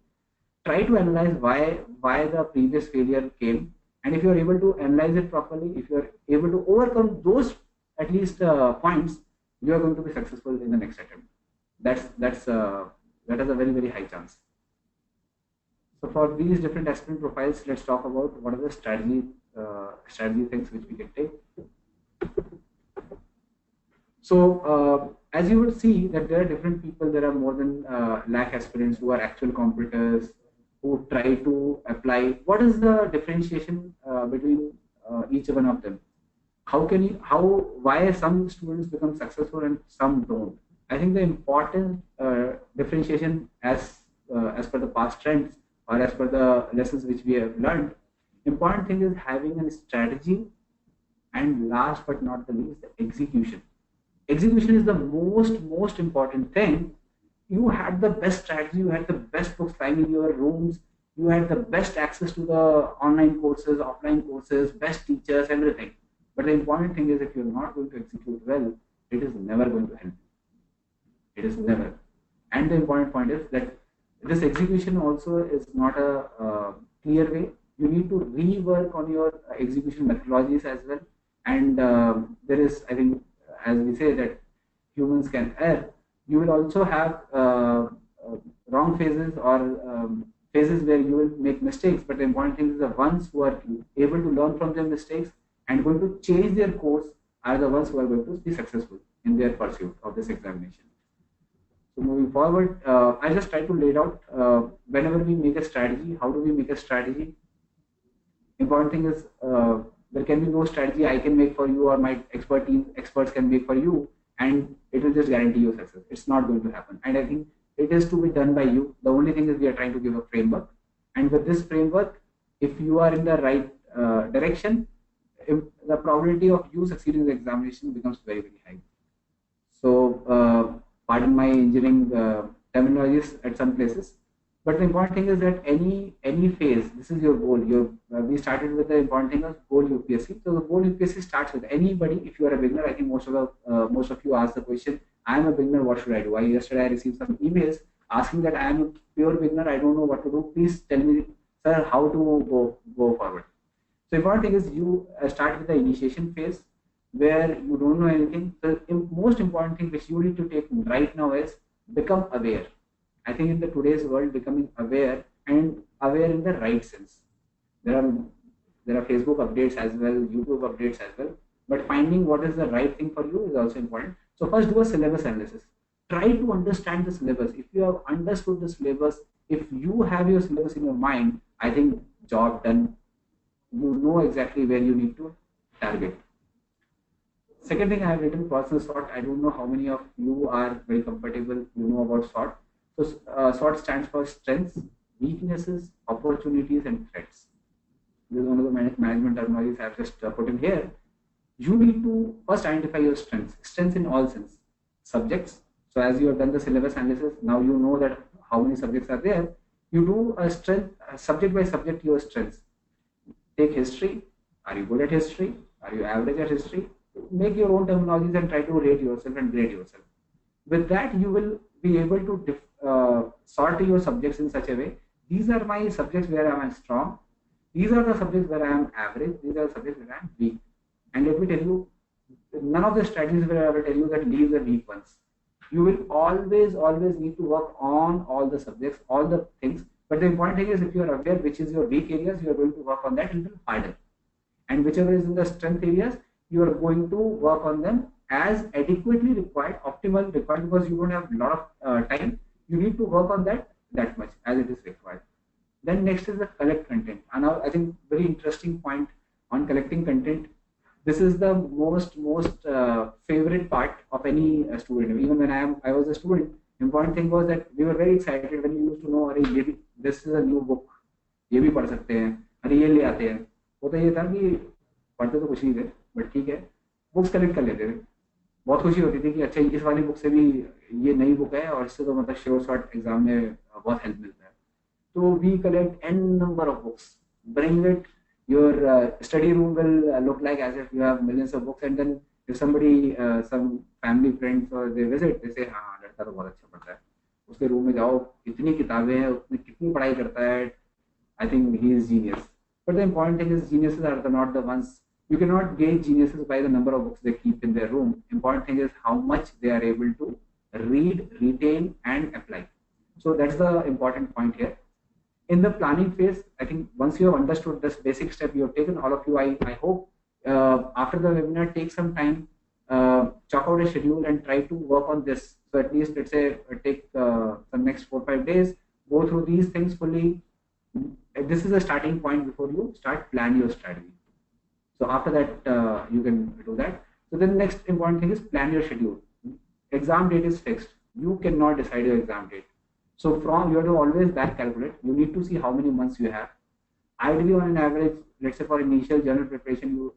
try to analyze why the previous failure came, and if you are able to analyze it properly, if you are able to overcome those at least points, you are going to be successful in the next attempt. That has a very very high chance. So for these different aspirant profiles, let's talk about what are the strategy things which we can take. So as you would see that there are different people, there are more than lakh aspirants who are actual competitors who try to apply. What is the differentiation between each one of them? Why some students become successful and some don't? I think the important differentiation as per the past trends or as per the lessons which we have learned, important thing is having a strategy, and last but not the least, the execution. Execution is the most important thing. You had the best strategy, you had the best books lying in your rooms, you had the best access to the online courses, offline courses, best teachers, everything. But the important thing is if you're not going to execute well, it is never going to help you. It is never. And the important point is that this execution also is not a clear way. You need to rework on your execution methodologies as well. And there is, I think, as we say that humans can err, you will also have wrong phases or phases where you will make mistakes. But the important thing is the ones who are able to learn from their mistakes and going to change their course are the ones who are going to be successful in their pursuit of this examination. So moving forward, I just try to lay out whenever we make a strategy, how do we make a strategy? Important thing is there can be no strategy I can make for you or my experts can make for you, and it will just guarantee you success. It's not going to happen. And I think it is to be done by you. The only thing is we are trying to give a framework. And with this framework, if you are in the right direction, the probability of you succeeding in the examination becomes very, very high. So pardon my engineering terminologies at some places. But the important thing is that any phase, this is your goal. We started with the important thing of goal UPSC. So the goal UPSC starts with anybody. If you are a beginner, I think most of you ask the question, I am a beginner, what should I do? Yesterday I received some emails asking that I am a pure beginner, I don't know what to do. Please tell me, sir, how to go forward. So important thing is you start with the initiation phase where you don't know anything. The most important thing which you need to take right now is become aware. I think in the today's world, becoming aware and aware in the right sense. There are Facebook updates as well, YouTube updates as well. But finding what is the right thing for you is also important. So first do a syllabus analysis. Try to understand the syllabus. If you have understood the syllabus, if you have your syllabus in your mind, I think job done. You know exactly where you need to target. Second thing, I have written personal SWOT. I don't know how many of you are very comfortable, you know about SWOT. So SWOT stands for strengths, weaknesses, opportunities, and threats. This is one of the management terminologies I have just put in here. You need to first identify your strengths. Strengths in all sense. Subjects. So as you have done the syllabus analysis, now you know that how many subjects are there. You do a subject by subject, your strengths. Take history. Are you good at history? Are you average at history? Make your own terminologies and try to rate yourself and grade yourself. With that, you will be able to sort your subjects in such a way. These are my subjects where I am strong. These are the subjects where I am average. These are the subjects where I am weak. And let me tell you, none of the strategies where I will tell you that leave the weak ones. You will always need to work on all the subjects, all the things. But the important thing is if you are aware which is your weak areas, you are going to work on that a little harder. And whichever is in the strength areas, you are going to work on them as adequately required, optimal required, because you don't have a lot of time. You need to work on that much as it is required. Then next is the collect content. And now I think very interesting point on collecting content. This is the most favorite part of any student. Even when I was a student, important thing was that we were very excited when we used to know, अरे this is a new book, ये भी पढ़ सकते हैं, अरे ये ले आते हैं. वो तो ये था कि पढ़ते तो कुछ नहीं थे, बट ठीक है, बुक्स कलेक्ट कर लेते थे. बहुत खुशी होती थी कि अच्छा इस वाली बुक से भी ये नई बुक है और इससे तो मतलब श्योर शॉर्ट एग्जाम में बहुत हेल्प मिलता है. तो we collect n number of books, bring it. Your study room will look like as if you have millions of books, and then if somebody, some family friends or they visit, they say हाँ लड़का तो बहुत अच्छा पढ़ता है. उसके room में जाओ, इतनी किताबें हैं, उसने कितनी पढ़ाई करता है. I think he is genius. But the important thing is geniuses are not the ones. You cannot gauge geniuses by the number of books they keep in their room. Important thing is how much they are able to read, retain, and apply. So that's the important point here. In the planning phase, I think once you have understood this basic step, you have taken all of you. I hope after the webinar, take some time, chalk out a schedule and try to work on this. So at least let's say take the next 4-5 days, go through these things fully. This is a starting point before you start plan your strategy. So after that, you can do that. So then the next important thing is plan your schedule. Exam date is fixed. You cannot decide your exam date. So from you have to always back calculate. You need to see how many months you have. Ideally, on an average, let's say for initial general preparation, you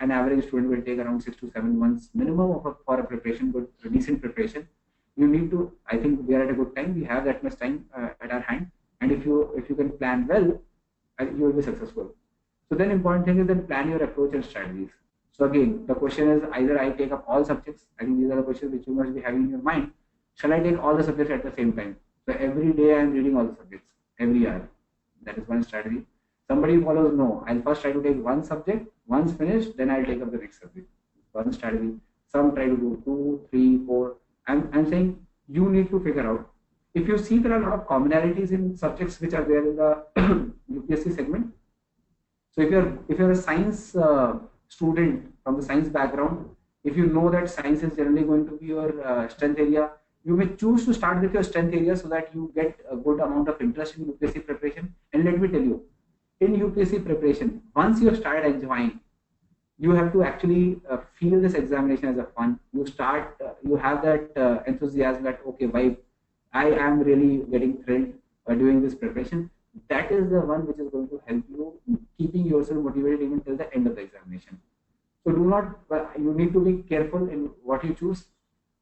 an average student will take around 6 to 7 months minimum for a preparation, good decent preparation. You need to. I think we are at a good time. We have that much time at our hand, and if you can plan well, you will be successful. So then important thing is then plan your approach and strategies. So again, the question is either I take up all subjects. I think these are the questions which you must be having in your mind. Shall I take all the subjects at the same time? So every day I am reading all the subjects, every hour. That is one strategy. Somebody follows, no, I'll first try to take one subject, once finished, then I'll take up the next subject. One strategy. Some try to do 2, 3, 4. I'm saying you need to figure out. If you see there are a lot of commonalities in subjects which are there in the UPSC segment. So if you're a science student from the science background, if you know that science is generally going to be your strength area, you may choose to start with your strength area so that you get a good amount of interest in UPSC preparation. And let me tell you, in UPSC preparation, once you have started enjoying, you have to actually feel this examination as a fun. You have that enthusiasm that, okay, why I am really getting thrilled doing this preparation. That is the one which is going to help you keeping yourself motivated even till the end of the examination. So do not, you need to be careful in what you choose.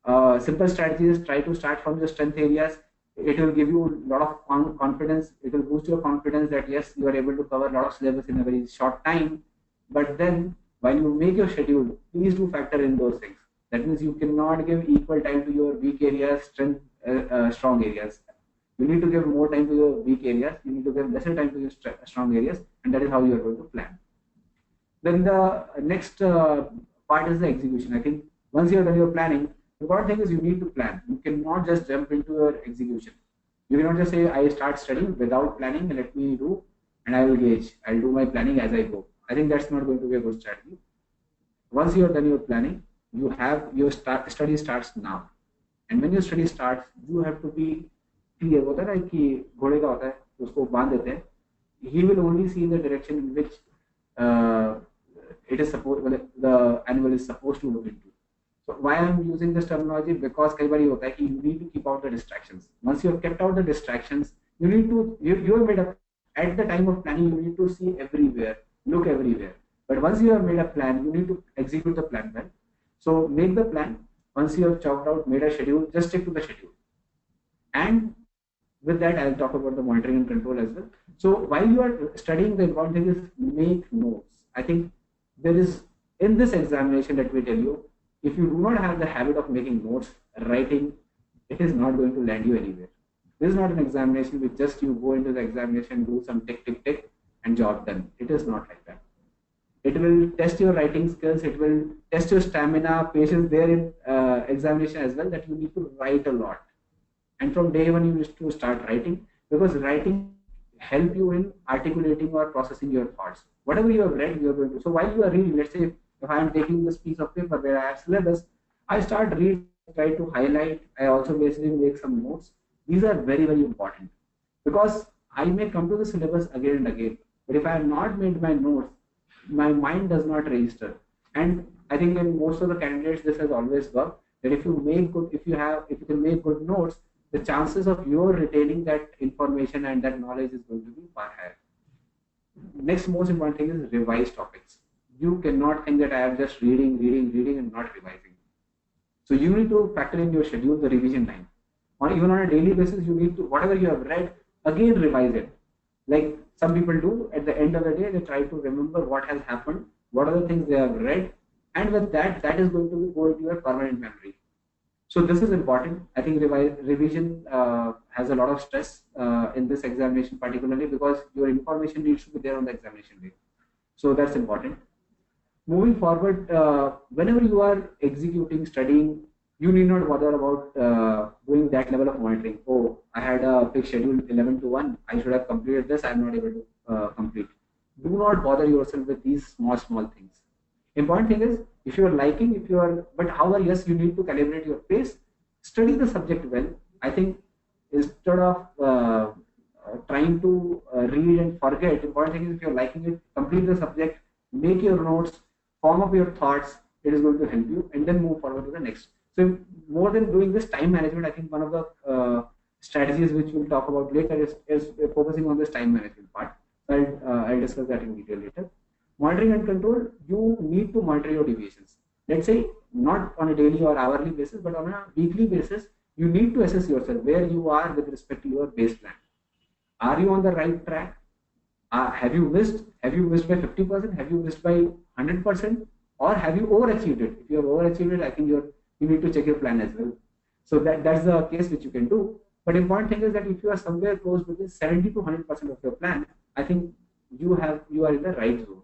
Simple strategies, try to start from your strength areas. It will give you a lot of confidence. It will boost your confidence that yes, you are able to cover a lot of syllabus in a very short time. But then while you make your schedule, please do factor in those things. That means you cannot give equal time to your weak areas, strong areas. You need to give more time to your weak areas. You need to give lesser time to your strong areas, and that is how you are going to plan. Then the next part is the execution. I think once you have done your planning, the important thing is you need to plan. You cannot just jump into your execution. You cannot just say, I start studying without planning, let me do, and I will gauge. I'll do my planning as I go. I think that's not going to be a good strategy. Once you have done your planning, you have your study starts now. And when your study starts, you have to be clear. होता है ना कि घोड़े का होता है, उसको बांध देते हैं. He will only see in the direction in which it is supposed, the animal is supposed to look into. So why I am using this terminology? Because कई बार ये होता है कि you need to keep out the distractions. Once you have kept out the distractions, you need to you have made up at the time of planning. You need to see everywhere, look everywhere. But once you have made a plan, you need to execute the plan well. So make the plan. Once you have chalked out, made a schedule, just stick to the schedule. And with that, I'll talk about the monitoring and control as well. So while you are studying, the important thing is make notes. I think there is, in this examination, let me tell you, if you do not have the habit of making notes, writing, it is not going to land you anywhere. This is not an examination with just you go into the examination, do some tick, tick, tick, and job done. It is not like that. It will test your writing skills. It will test your stamina, patience there in examination as well, that you need to write a lot. And from day one, you used to start writing. because writing help you in articulating or processing your thoughts. Whatever you have read, you are going to. So while you are reading, let's say if I am taking this piece of paper where I have syllabus, I start reading, try to highlight. I also basically make some notes. These are very, very important because I may come to the syllabus again and again. But if I have not made my notes, my mind does not register. And I think in most of the candidates, this has always worked. That if you make good, if you can make good notes, the chances of your retaining that information and that knowledge is going to be far higher. Next most important thing is revise topics. You cannot think that I am just reading and not revising. So you need to factor in your schedule the revision time. Or even on a daily basis, you need to, whatever you have read, again revise it. Like some people do, at the end of the day, they try to remember what has happened, what are the things they have read, and with that, that is going to go into your permanent memory. So this is important. I think revision has a lot of stress in this examination, particularly because your information needs to be there on the examination day. So that's important. Moving forward, whenever you are executing, studying, you need not bother about doing that level of monitoring. Oh, I had a fixed schedule 11 to 1. I should have completed this. I'm not able to complete. Do not bother yourself with these small things. Important thing is, if you are liking, but however, yes, you need to calibrate your pace, study the subject well. I think instead of trying to read and forget, important thing is if you're liking it, complete the subject, make your notes, form up your thoughts, it is going to help you, and then move forward to the next. So more than doing this time management, I think one of the strategies which we'll talk about later is focusing on this time management part. I'll discuss that in detail later. Monitoring and control, you need to monitor your deviations. Let's say not on a daily or hourly basis, but on a weekly basis, you need to assess yourself where you are with respect to your base plan. Are you on the right track? Have you missed? Have you missed by 50%? Have you missed by 100%? Or have you overachieved it? If you have overachieved it, I think you need to check your plan as well. So that's the case which you can do. But important thing is that if you are somewhere close within 70 to 100% of your plan, I think you are in the right zone,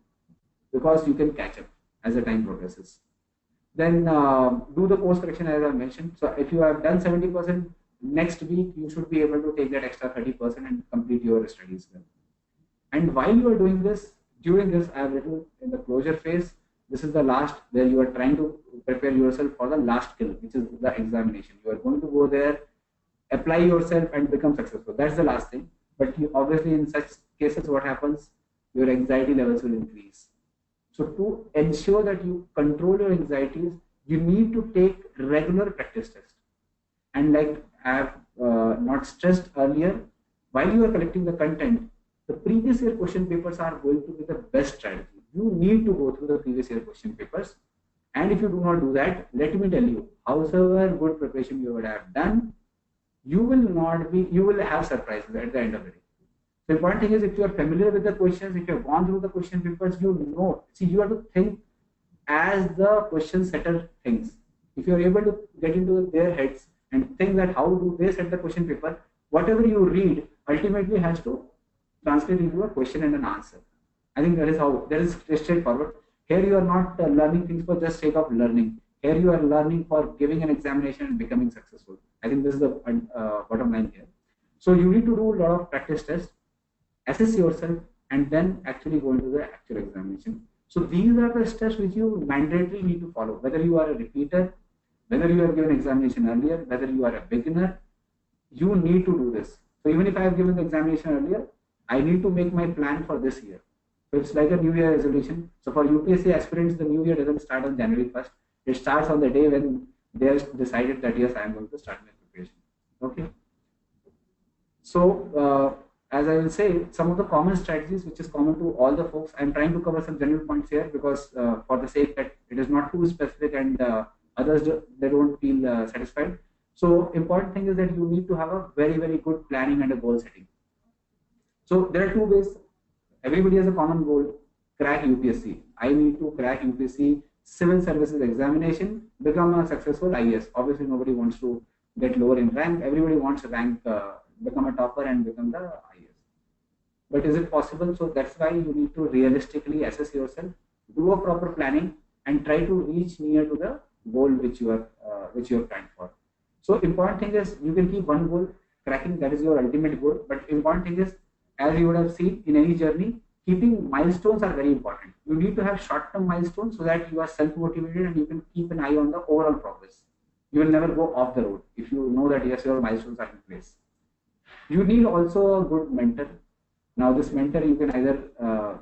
because you can catch up as the time progresses. Then do the course correction as I mentioned. So if you have done 70%, next week you should be able to take that extra 30% and complete your studies well. And while you are doing this, during this, I have written in the closure phase, this is the last where you are trying to prepare yourself for the last kill, which is the examination. You are going to go there, apply yourself and become successful. That's the last thing. But obviously in such cases, what happens? Your anxiety levels will increase. So to ensure that you control your anxieties, you need to take regular practice tests. And like I have not stressed earlier, while you are collecting the content, the previous year question papers are going to be the best strategy. You need to go through the previous year question papers. And if you do not do that, let me tell you, however good preparation you would have done, you will have surprises at the end of the day. The important thing is, if you are familiar with the questions, if you have gone through the question papers, you know. See, you have to think as the question setter thinks. If you are able to get into their heads and think that how do they set the question paper, whatever you read ultimately has to translate into a question and an answer. I think that is straightforward. Here you are not learning things for just sake of learning. Here you are learning for giving an examination and becoming successful. I think this is the bottom line here. So you need to do a lot of practice tests, assess yourself, and then actually go into the actual examination. So these are the steps which you mandatorily need to follow, whether you are a repeater, whether you have given examination earlier, whether you are a beginner, you need to do this. So even if I have given the examination earlier, I need to make my plan for this year. So it's like a New Year resolution. So for UPSC aspirants, the new year doesn't start on January 1st. It starts on the day when they have decided that yes, I am going to start my preparation. Okay. So as I will say, some of the common strategies which is common to all the folks, I'm trying to cover some general points here because for the sake that it is not too specific and others they don't feel satisfied. So important thing is that you need to have a very, very good planning and a goal setting. So there are two ways. Everybody has a common goal: crack UPSC. I need to crack UPSC civil services examination, become a successful IAS. Obviously, nobody wants to get lower in rank. Everybody wants to rank, become a topper and become the IAS. But is it possible? So that's why you need to realistically assess yourself, do a proper planning, and try to reach near to the goal which you are planned for. So important thing is you can keep one goal. cracking, that is your ultimate goal. But important thing is, as you would have seen in any journey, keeping milestones are very important. You need to have short-term milestones so that you are self-motivated and you can keep an eye on the overall progress. You will never go off the road if you know that yes, your milestones are in place. You need also a good mentor. Now, this mentor you can either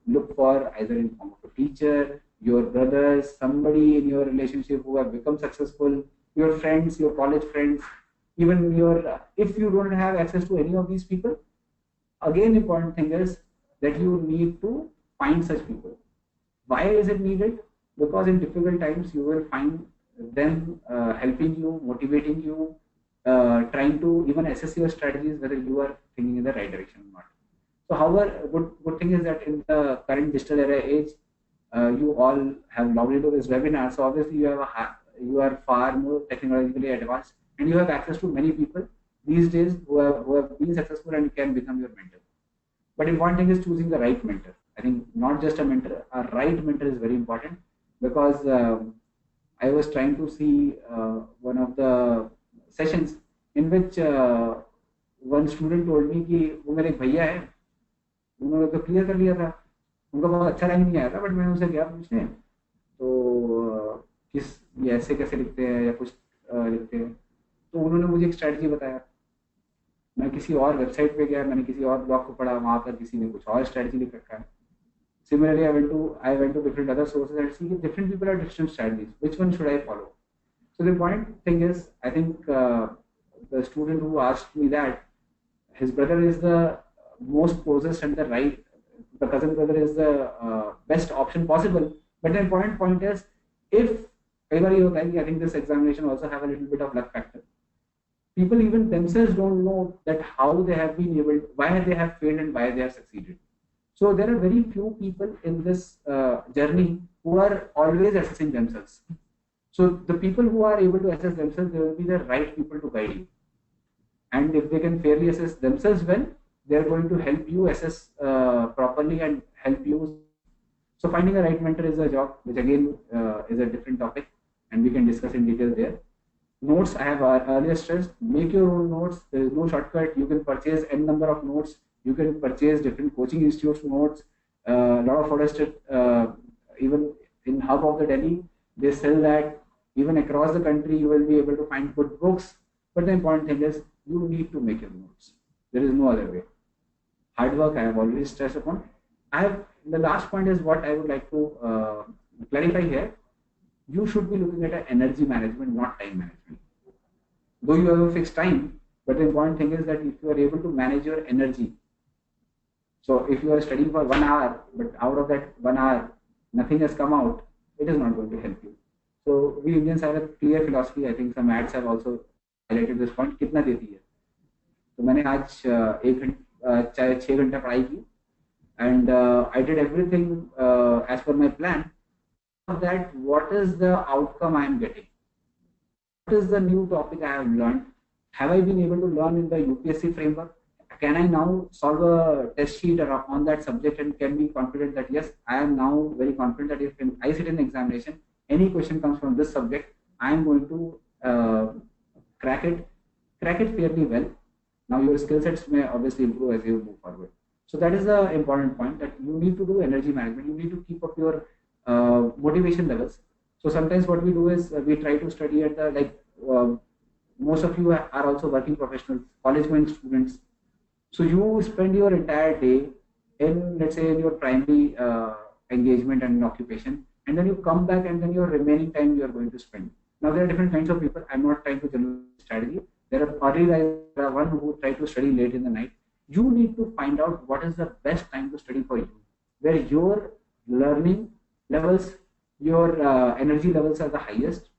look for either in form of a teacher, your brothers, somebody in your relationship who have become successful, your friends, your college friends, even your, if you don't have access to any of these people, again important thing is that you need to find such people. Why is it needed? Because in difficult times you will find them helping you, motivating you, trying to even assess your strategies whether you are thinking in the right direction or not. So however, good thing is that in the current digital era age, you all have logged into this webinar, so obviously you are far more technologically advanced and you have access to many people these days who have been successful and can become your mentor. But important thing is choosing the right mentor. I think not just a mentor, a right mentor is very important, because I was trying to see one of the sessions in which one student told me कि वो मेरे भैया है, उन्होंने तो clear कर लिया था, उनका बहुत अच्छा रैंक नहीं आया था, बट मैंने उनसे गया पूछने तो किस ये ऐसे कैसे लिखते हैं या कुछ लिखते हैं, तो उन्होंने मुझे एक स्ट्रैटेजी बताया। मैं किसी और वेबसाइट पे गया, मैंने किसी और ब्लॉग को पढ़ा, वहाँ पर किसी ने कुछ और स्ट्रैटेजी लिख रखा है। Similarly, I went to different other sources and see different people have different strategies. Which one should I follow? So the point thing is, I think the student who asked me that, his brother is the most closest and the right, the cousin brother is the best option possible. But the important point is, if ever you think, I think this examination also have a little bit of luck factor. People even themselves don't know that how they have been able, why they have failed and why they have succeeded. So there are very few people in this journey who are always assessing themselves. So the people who are able to assess themselves, they will be the right people to guide you. And if they can fairly assess themselves well, they are going to help you assess properly and help you. So finding a right mentor is a job, which again is a different topic, and we can discuss in detail there. Notes, I have earlier stressed, make your own notes. There is no shortcut. You can purchase n number of notes. You can purchase different coaching institutes notes. A lot of other even in hub of the Delhi, they sell that. Even across the country, you will be able to find good books. But the important thing is, you need to make your notes. There is no other way. Hard work, I have always stressed upon. The last point is what I would like to clarify here. You should be looking at energy management, not time management. Though you have a fixed time, but the important thing is that if you are able to manage your energy. So if you are studying for 1 hour, but out of that 1 hour, nothing has come out, it is not going to help you. So we Indians have a clear philosophy. I think some ads have also highlighted this point. कितना देती है? तो मैंने आज 6 घंटा पढ़ाई की, and I did everything as per my plan. Of that, what is the outcome I am getting? What is the new topic I have learned? Have I been able to learn in the UPSC framework? Can I now solve a test sheet on that subject and can be confident that yes, I am now very confident that if I sit in an examination, any question comes from this subject, I am going to crack it fairly well. Now your skill sets may obviously improve as you move forward. So that is the important point, that you need to do energy management. You need to keep up your motivation levels. So sometimes what we do is we try to study at the most of you are also working professionals, college going students. So you spend your entire day in, let's say, in your primary engagement and occupation, and then you come back and then your remaining time you are going to spend. Now there are different kinds of people. I'm not trying to generalize strategy. There are early risers, there are one who try to study late in the night. You need to find out what is the best time to study for you, where your learning levels, your energy levels are the highest,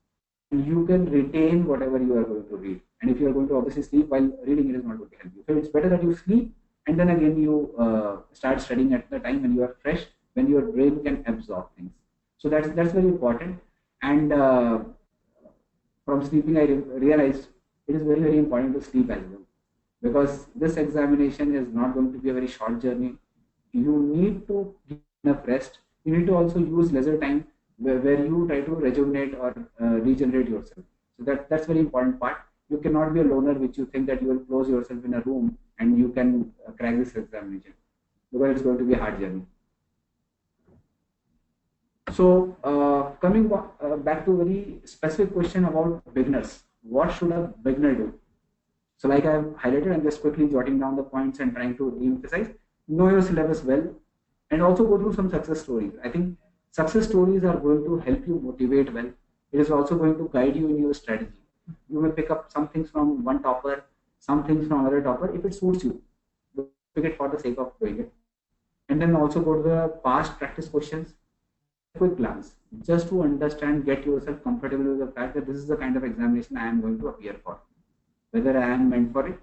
and you can retain whatever you are going to read. And if you are going to obviously sleep while reading, it is not going to help you. So it's better that you sleep and then again you start studying at the time when you are fresh, when your brain can absorb things. So that's very important. And from sleeping, I realized it is very important to sleep as well, because this examination is not going to be a very short journey. You need to give enough rest. You need to also use leisure time where you try to rejuvenate or regenerate yourself. So that's very important part. You cannot be a loner, which you think that you will close yourself in a room and you can crack this examination, because it's going to be a hard journey. So coming back to a very specific question about beginners, what should a beginner do? So like I've highlighted, I'm just quickly jotting down the points and trying to re-emphasize. Know your syllabus well, and also go through some success stories. I think success stories are going to help you motivate well. It is also going to guide you in your strategy. You may pick up some things from one topper, some things from another topper. If it suits you, pick it for the sake of doing it. And then also go to the past practice questions, quick glance, just to understand, get yourself comfortable with the fact that this is the kind of examination I am going to appear for, whether I am meant for it.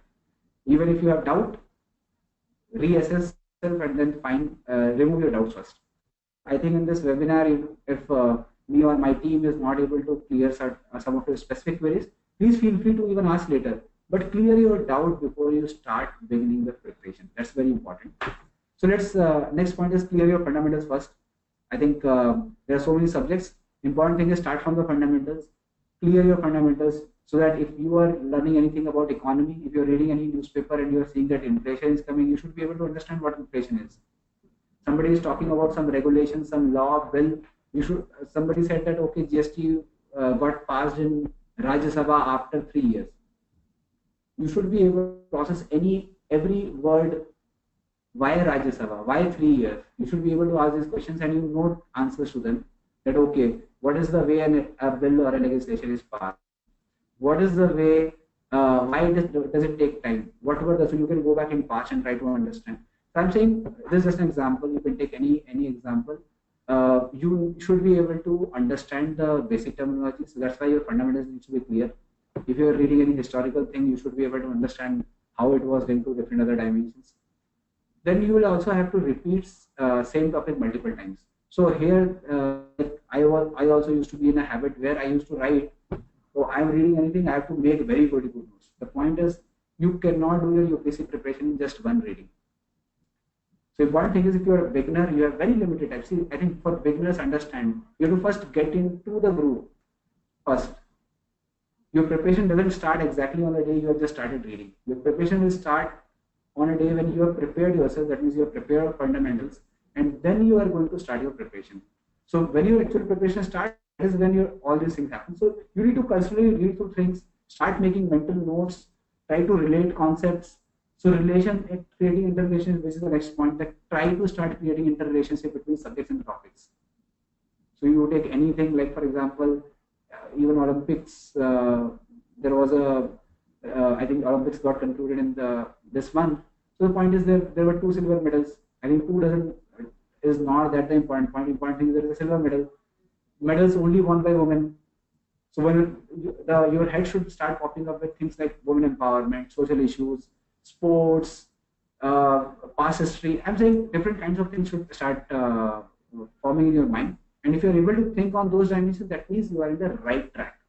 Even if you have doubt, reassess yourself and then remove your doubts first. I think in this webinar, if me or my team is not able to clear some of your specific queries, please feel free to even ask later. But clear your doubt before you start beginning the preparation. That's very important. So let's next point is clear your fundamentals first. I think there are so many subjects. Important thing is start from the fundamentals. Clear your fundamentals so that if you are learning anything about economy, if you're reading any newspaper and you're seeing that inflation is coming, you should be able to understand what inflation is. Somebody is talking about some regulation, some law, bill. Somebody said that okay, GST got passed in Rajya Sabha after 3 years. You should be able to process every word. Why Rajya Sabha? Why 3 years? You should be able to ask these questions and you know answers to them. That okay, what is the way a bill or a legislation is passed? What is the way? Why does it take time? What were the? So you can go back in past and try to understand. So I'm saying this is just an example. You can take any example. You should be able to understand the basic terminology. So that's why your fundamentals need to be clear. If you're reading any historical thing, you should be able to understand how it was linked to different other dimensions. Then you will also have to repeat same topic multiple times. So here, I also used to be in a habit where I used to write. So I'm reading anything, I have to make very good notes. The point is, you cannot do your UPSC preparation in just one reading. So important thing is, if you're a beginner, you have very limited time. See, I think for beginners, understand, you have to first get into the groove first. Your preparation doesn't start exactly on the day you have just started reading. Your preparation will start on a day when you have prepared yourself. That means you have prepared fundamentals, and then you are going to start your preparation. So when your actual preparation starts, that is when all these things happen. So you need to constantly read through things, start making mental notes, try to relate concepts. So creating interrelations, which is the next point, that try to start creating interrelationship between subjects and topics. So you take anything like, for example, even Olympics, there was I think Olympics got concluded in this month. So the point is there were 2 silver medals. I think 2 is not that the important point. Important thing is there is a silver medal. Medals only won by women. So when your head should start popping up with things like women empowerment, social issues, sports, past history. I'm saying different kinds of things should start forming in your mind. And if you're able to think on those dimensions, that means you are in the right track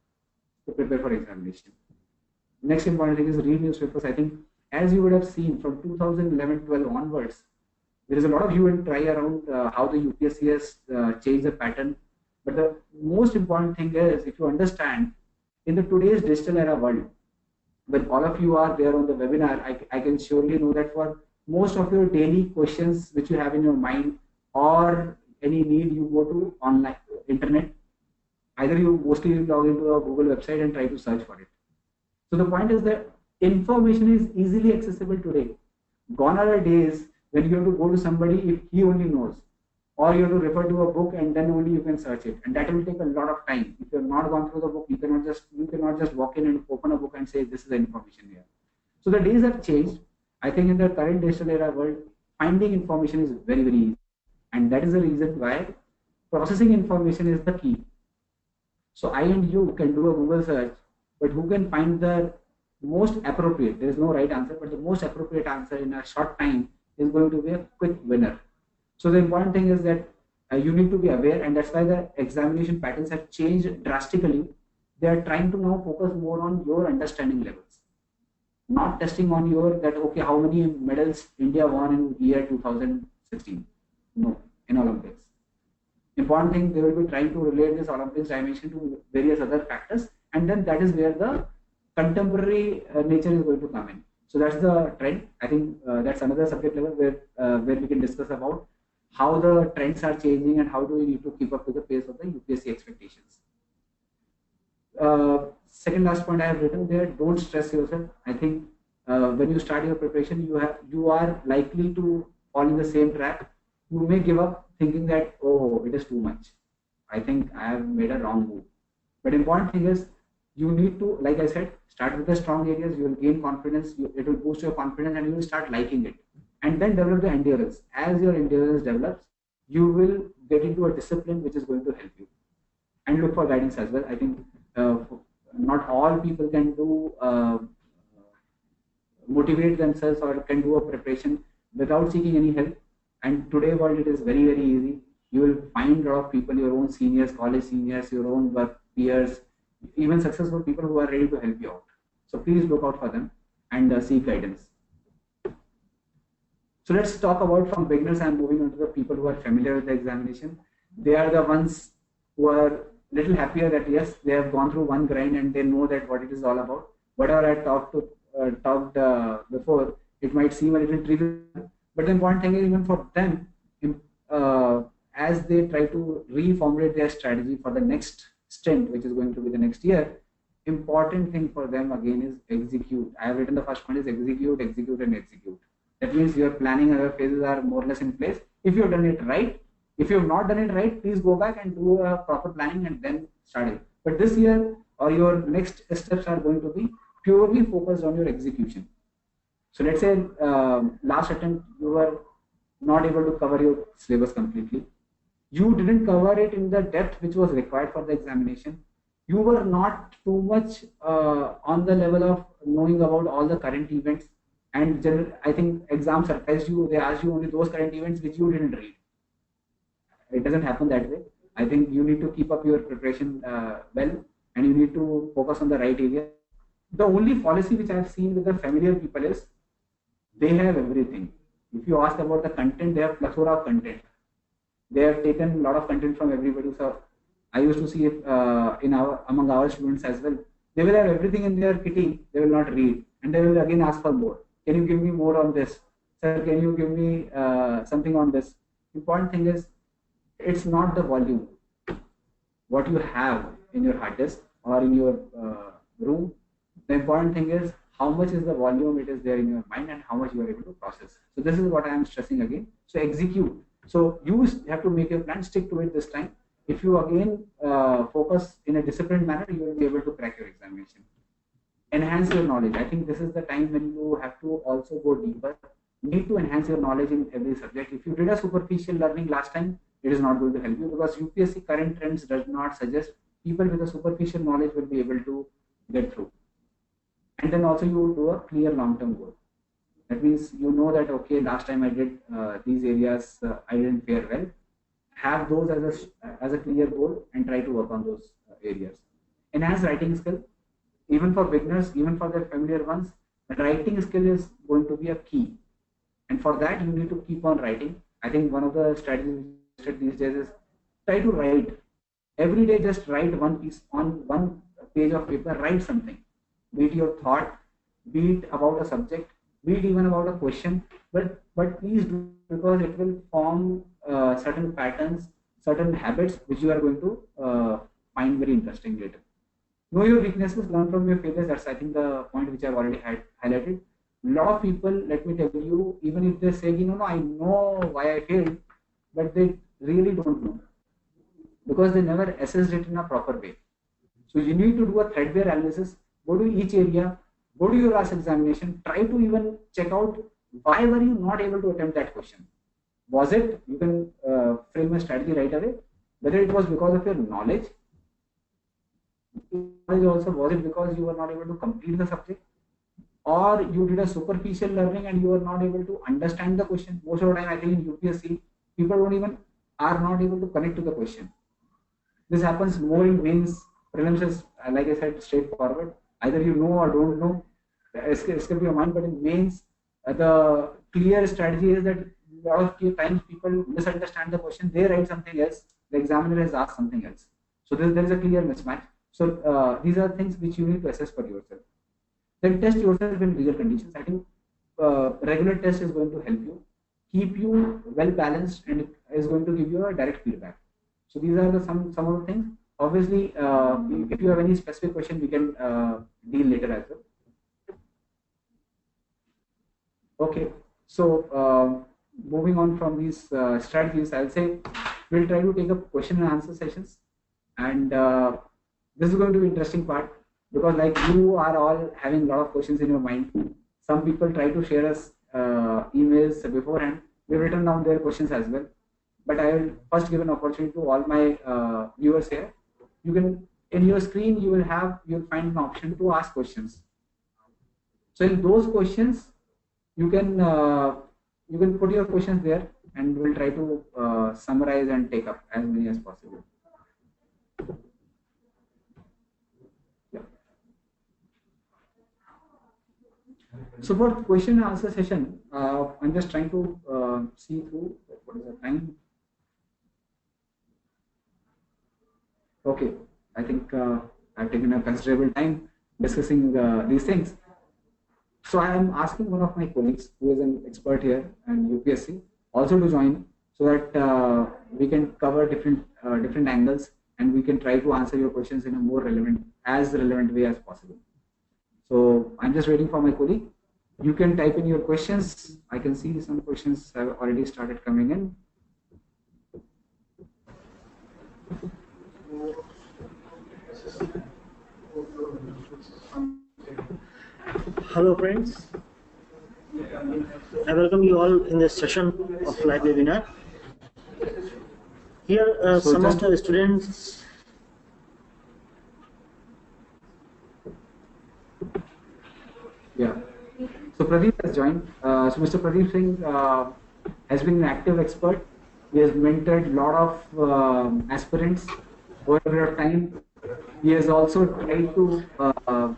to prepare for examination. Next important thing is read newspapers. I think as you would have seen from 2011-12 onwards, there is a lot of hue and cry around how the UPSC has changed the pattern. But the most important thing is, if you understand, in the today's digital era world, when all of you are there on the webinar, I can surely know that for most of your daily questions which you have in your mind or any need, you go to online internet. Either you mostly log into a Google website and try to search for it. So the point is that information is easily accessible today. Gone are the days when you have to go to somebody if he only knows, or you have to refer to a book and then only you can search it, and that will take a lot of time. If you have not gone through the book, you cannot just walk in and open a book and say this is the information here. So the days have changed. I think in the current digital era world, finding information is very, very easy, and that is the reason why processing information is the key. So I and you can do a Google search, but who can find the most appropriate? There is no right answer, but the most appropriate answer in a short time is going to be a quick winner. So the important thing is that you need to be aware, and that's why the examination patterns have changed drastically. They are trying to now focus more on your understanding levels, not testing on your that okay, how many medals India won in year 2016. No, in Olympics. Important thing, they will be trying to relate this Olympics dimension to various other factors, and then that is where the contemporary nature is going to come in. So that's the trend. I think that's another subject level where we can discuss about how the trends are changing and how do we need to keep up with the pace of the UPSC expectations. Second last point I have written there: don't stress yourself. I think when you start your preparation, you are likely to fall in the same trap. You may give up thinking that, oh, it is too much. I think I have made a wrong move. But important thing is you need to, like I said, start with the strong areas. You will gain confidence. It will boost your confidence, and you will start liking it. And then develop the endurance. As your endurance develops, you will get into a discipline which is going to help you. And look for guidance as well. I think not all people can do motivate themselves or can do a preparation without seeking any help. And today world, it is very, very easy. You will find a lot of people, your own seniors, college seniors, your own work peers, even successful people who are ready to help you out. So please look out for them and seek guidance. So let's talk about from beginners. I'm moving on to the people who are familiar with the examination. They are the ones who are little happier that yes, they have gone through one grind and they know that what it is all about. Whatever I talked before, it might seem a little trivial, but the important thing is even for them, as they try to reformulate their strategy for the next stint, which is going to be the next year, important thing for them again is execute. I have written the first one is execute, execute, and execute. That means your planning and your phases are more or less in place. If you have done it right, if you have not done it right, please go back and do a proper planning and then start it. But this year or your next steps are going to be purely focused on your execution. So let's say last attempt you were not able to cover your syllabus completely. You didn't cover it in the depth which was required for the examination. You were not too much on the level of knowing about all the current events. And I think exam surprised you. They asked you only those current events which you didn't read. It doesn't happen that way. I think you need to keep up your preparation well, and you need to focus on the right area. The only policy which I have seen with the familiar people is they have everything. If you ask about the content, they have plethora of content. They have taken a lot of content from everybody. So I used to see it among our students as well. They will have everything in their kitty. They will not read, and they will again ask for more. Can you give me more on this, sir? Can you give me something on this? Important thing is, it's not the volume, what you have in your hard disk or in your room. The important thing is how much is the volume it is there in your mind and how much you are able to process. So this is what I am stressing again. So execute. So you have to make your plan, stick to it this time. If you again focus in a disciplined manner, you will be able to crack your examination. Enhance your knowledge. I think this is the time when you have to also go deeper. You need to enhance your knowledge in every subject. If you did a superficial learning last time, it is not going to help you because UPSC current trends does not suggest people with a superficial knowledge will be able to get through. And then also you do a clear long-term goal. That means you know that, okay, last time I did these areas, I didn't fare well. Have those as a clear goal and try to work on those areas. Enhance writing skill. Even for beginners, even for the familiar ones, writing skill is going to be a key. And for that, you need to keep on writing. I think one of the strategies these days is try to write. Every day, just write one piece on one page of paper, write something. Be it your thought, be it about a subject, be it even about a question, but please do, because it will form certain patterns, certain habits which you are going to find very interesting later. Know your weaknesses, learn from your failures. That's I think the point which I've already highlighted. A lot of people, let me tell you, even if they say, no, I know why I failed, but they really don't know because they never assessed it in a proper way. So you need to do a threadbare analysis. Go to each area, go to your last examination, try to even check out why were you not able to attempt that question. Was it, you can frame a strategy right away, whether it was because of your knowledge also, was it because you were not able to complete the subject, or you did a superficial learning and you were not able to understand the question. Most of the time I think in UPSC, people are not able to connect to the question. This happens more in mains. Prelims is, like I said, straightforward. Either you know or don't know. Escape your mind. But in mains, the clear strategy is that a lot of times people misunderstand the question. They write something else. The examiner has asked something else. So there is a clear mismatch. So these are things which you need to assess for yourself. then test yourself in real conditions. I think regular test is going to help you, keep you well balanced, and is going to give you a direct feedback. So these are the some of the things. Obviously, if you have any specific question, we can deal later as well. Okay, so moving on from these strategies, I'll say we'll try to take up question and answer sessions, and this is going to be interesting part because like you are all having a lot of questions in your mind. Some people try to share us emails beforehand. We've written down their questions as well, but I will first give an opportunity to all my viewers here. You can in your screen you'll find an option to ask questions. So in those questions, you can put your questions there, and we'll try to summarize and take up as many as possible. Yeah. So for question and answer session, I'm just trying to see through what is the time. Okay, I think I've taken a considerable time discussing these things. So I am asking one of my colleagues who is an expert here and UPSC also to join, so that we can cover different angles, and we can try to answer your questions in a more relevant way as possible. So I'm just waiting for my colleague. You can type in your questions. I can see some questions have already started coming in. Hello friends, I welcome you all in this session of live webinar. Here some of the students. Yeah. So Pradeep has joined. So Mr. Pradeep Singh has been an active expert. He has mentored a lot of aspirants over a period of time. He has also tried to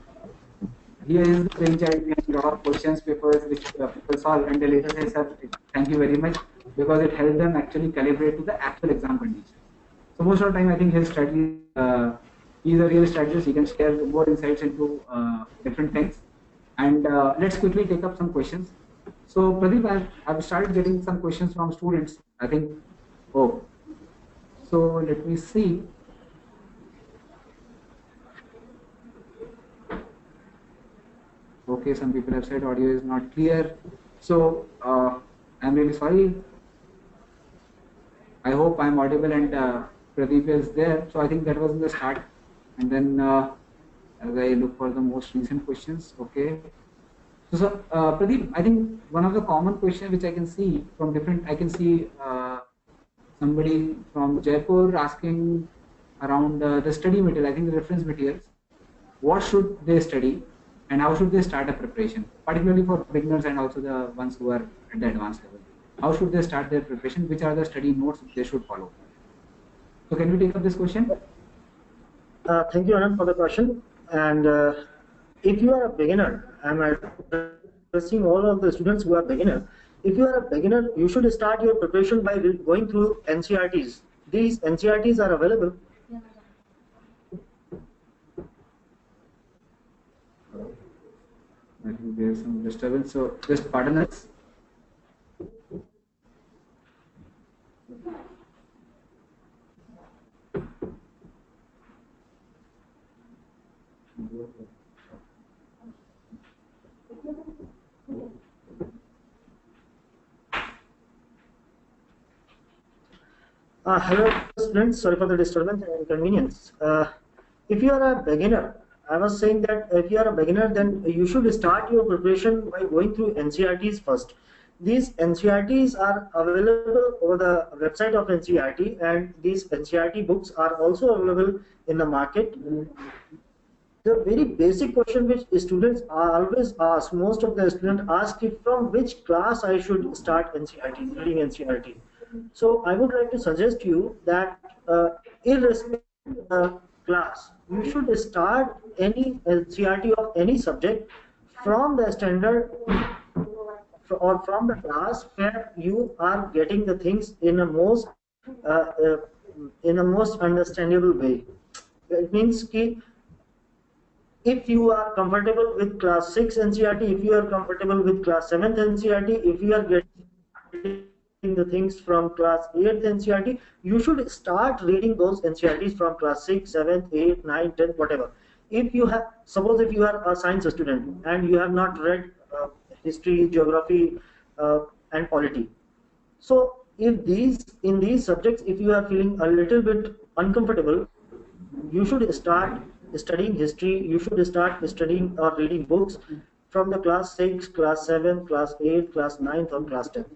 he is the brainchild behind a lot of questions papers which people solve, and they later say, "Sir, thank you very much," because it helped them actually calibrate to the actual exam conditions. So most of the time, I think his strategy, he is a real strategist. He can share more insights into different things. And let's quickly take up some questions. So Pradeep, I've started getting some questions from students. I think, oh, so let me see. Okay, some people have said audio is not clear. So I'm really sorry. I hope I'm audible and Pradeep is there. So I think that was in the start. And then as I look for the most recent questions, okay. So Pradeep, I think one of the common questions which I can see from I can see somebody from Jaipur asking around the study material, I think the reference materials. What should they study? And how should they start a preparation, particularly for beginners and also the ones who are at the advanced level? How should they start their preparation? Which are the study notes they should follow? So can we take up this question? Thank you, Anand, for the question. And if you are a beginner, I'm addressing all of the students who are beginner. If you are a beginner, you should start your preparation by going through NCERTs. These NCERTs are available. I think there's some disturbance, so just pardon us. Hello students, sorry for the disturbance and inconvenience. If you are a beginner, I was saying that if you are a beginner, then you should start your preparation by going through NCERTs first. These NCERTs are available over the website of NCERT, and these NCERT books are also available in the market. The very basic question which students are always asked, most of the students ask if from which class I should start NCERT, reading NCERT. So I would like to suggest you that irrespective of the class, you should start any NCERT of any subject from the standard or from the class where you are getting the things in a most understandable way. It means that If you are comfortable with class 6 NCERT, if you are comfortable with class 7th NCERT, if you are getting the things from class 8th NCERT, you should start reading those NCERTs from class 6, 7th, 8th, 9th, 10th, whatever. If you have, suppose if you are a science student and you have not read history, geography, and polity, so if in these subjects, if you are feeling a little bit uncomfortable, you should start studying history. You should start studying or reading books from the class 6, class 7, class 8, class 9th, or class 10th.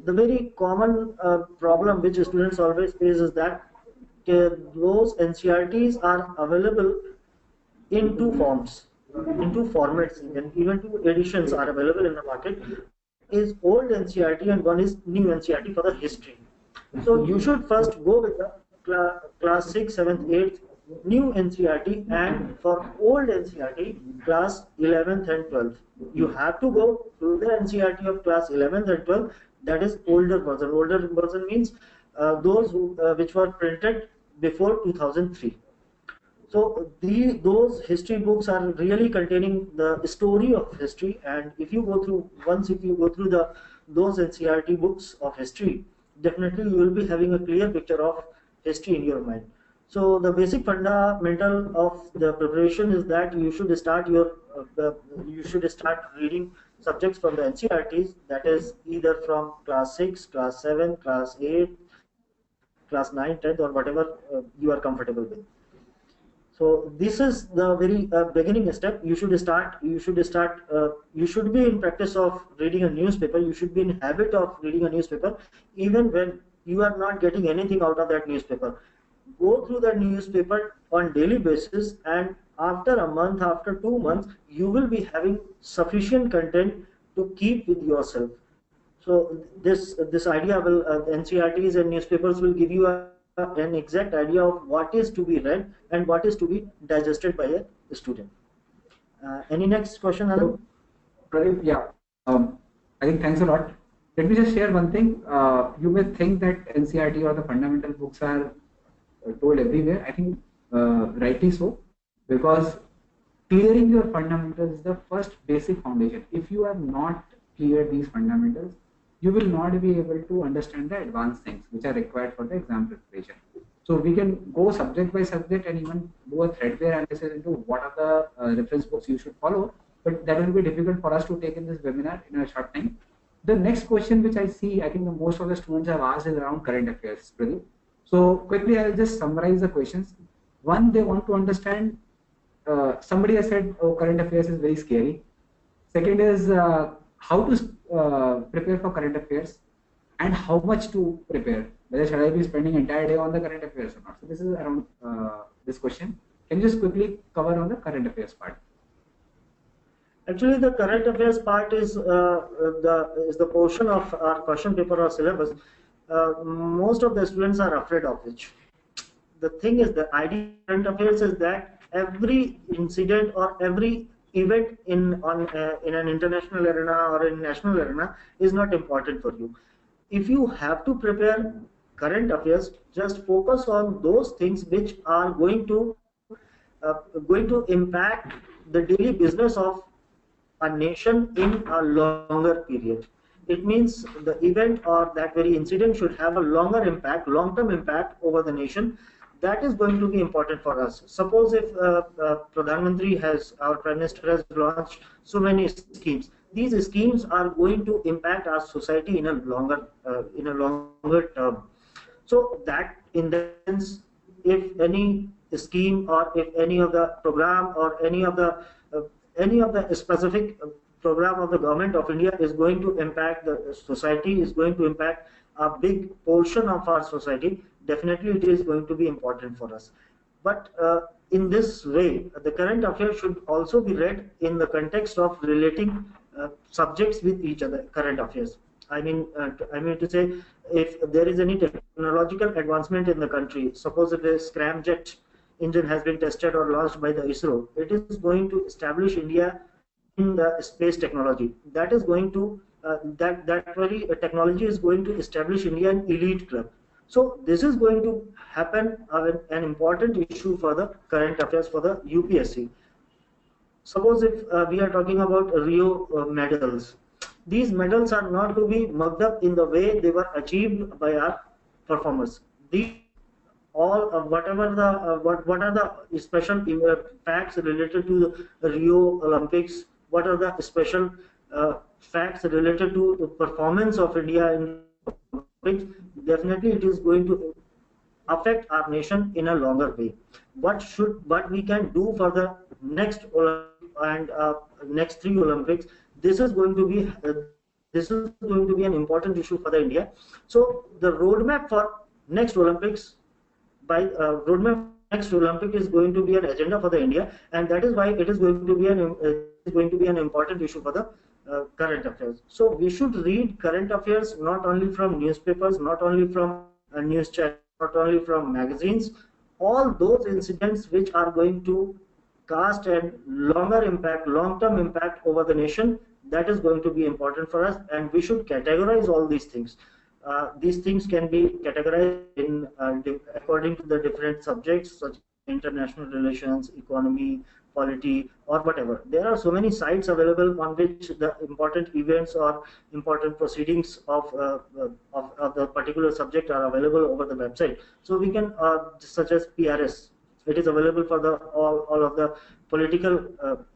The very common problem which students always face is that those NCRTs are available in two forms, in two formats, even two editions are available in the market. One is old NCRT and one is new NCRT for the history. So you should first go with the class 6, 7th, 8th new NCRT, and for old NCRT class 11th and 12th. You have to go through the NCRT of class 11th and 12th, that is older version. Older version means those which were printed before 2003. So those history books are really containing the story of history, and if you go through those NCRT books of history, definitely you will be having a clear picture of history in your mind. So the basic fundamental of the preparation is that you should start reading subjects from the NCRTs, that is either from class 6, class 7, class 8, class 9, 10th, or whatever you are comfortable with. So this is the very beginning step. You should be in practice of reading a newspaper. You should be in habit of reading a newspaper even when you are not getting anything out of that newspaper. Go through that newspaper on daily basis, and after a month, after 2 months, you will be having sufficient content to keep with yourself. So this idea will NCRTs and newspapers will give you an exact idea of what is to be read and what is to be digested by a student. Any next question, Anand? Pradeep, yeah. I think thanks a lot. Let me just share one thing. You may think that NCRT or the fundamental books are told everywhere. I think rightly so, because clearing your fundamentals is the first basic foundation. If you have not cleared these fundamentals, you will not be able to understand the advanced things which are required for the exam preparation. So we can go subject by subject and even do a threadbare analysis into what are the reference books you should follow, but that will be difficult for us to take in this webinar in a short time. The next question which I see, I think most of the students have asked is around current affairs, Pradeep. So quickly, I'll just summarize the questions. One, they want to understand, somebody has said, oh, current affairs is very scary. Second is how to prepare for current affairs and how much to prepare. Whether should I be spending entire day on the current affairs or not? So this is around this question. Can you just quickly cover on the current affairs part? Actually, the current affairs part is the portion of our question paper or syllabus. Most of the students are afraid of which. The thing is, the idea of current affairs is that every incident or every event in an international arena or in national arena is not important for you. If you have to prepare current affairs, just focus on those things which are going to impact the daily business of a nation in a longer period. It means the event or that very incident should have a longer impact, long-term impact over the nation. That is going to be important for us. Suppose if Pradhan Mantri our Prime Minister has launched so many schemes. These schemes are going to impact our society in a longer term. So that in that sense, if any scheme or if any of the program or any of the specific program of the government of India is going to impact the society, is going to impact a big portion of our society, definitely it is going to be important for us. But in this way, the current affairs should also be read in the context of relating subjects with each other. Current affairs. I mean to say, if there is any technological advancement in the country, suppose if a scramjet engine has been tested or launched by the ISRO, it is going to establish India in the space technology. That is going to that very technology is going to establish India in elite club. So this is going to happen an important issue for the current affairs for the UPSC. Suppose if we are talking about Rio medals, these medals are not to be mugged up in the way they were achieved by our performers. These all whatever the what are the special facts related to the Rio Olympics? What are the special facts related to the performance of India in Olympics? Definitely, it is going to affect our nation in a longer way. What we can do for the next Olympic and next three Olympics? This is going to be an important issue for the India. So the roadmap for next Olympics by roadmap next Olympic is going to be an agenda for the India, and that is why it is going to be an important issue for the current affairs. So we should read current affairs not only from newspapers, not only from news channels, not only from magazines. All those incidents which are going to cast a long-term impact over the nation, that is going to be important for us, and we should categorize all these things. These things can be categorized in according to the different subjects such as international relations, economy, polity, or whatever. There are so many sites available on which the important events or important proceedings of the particular subject are available over the website. So we can such as PRS. It is available for the all of the political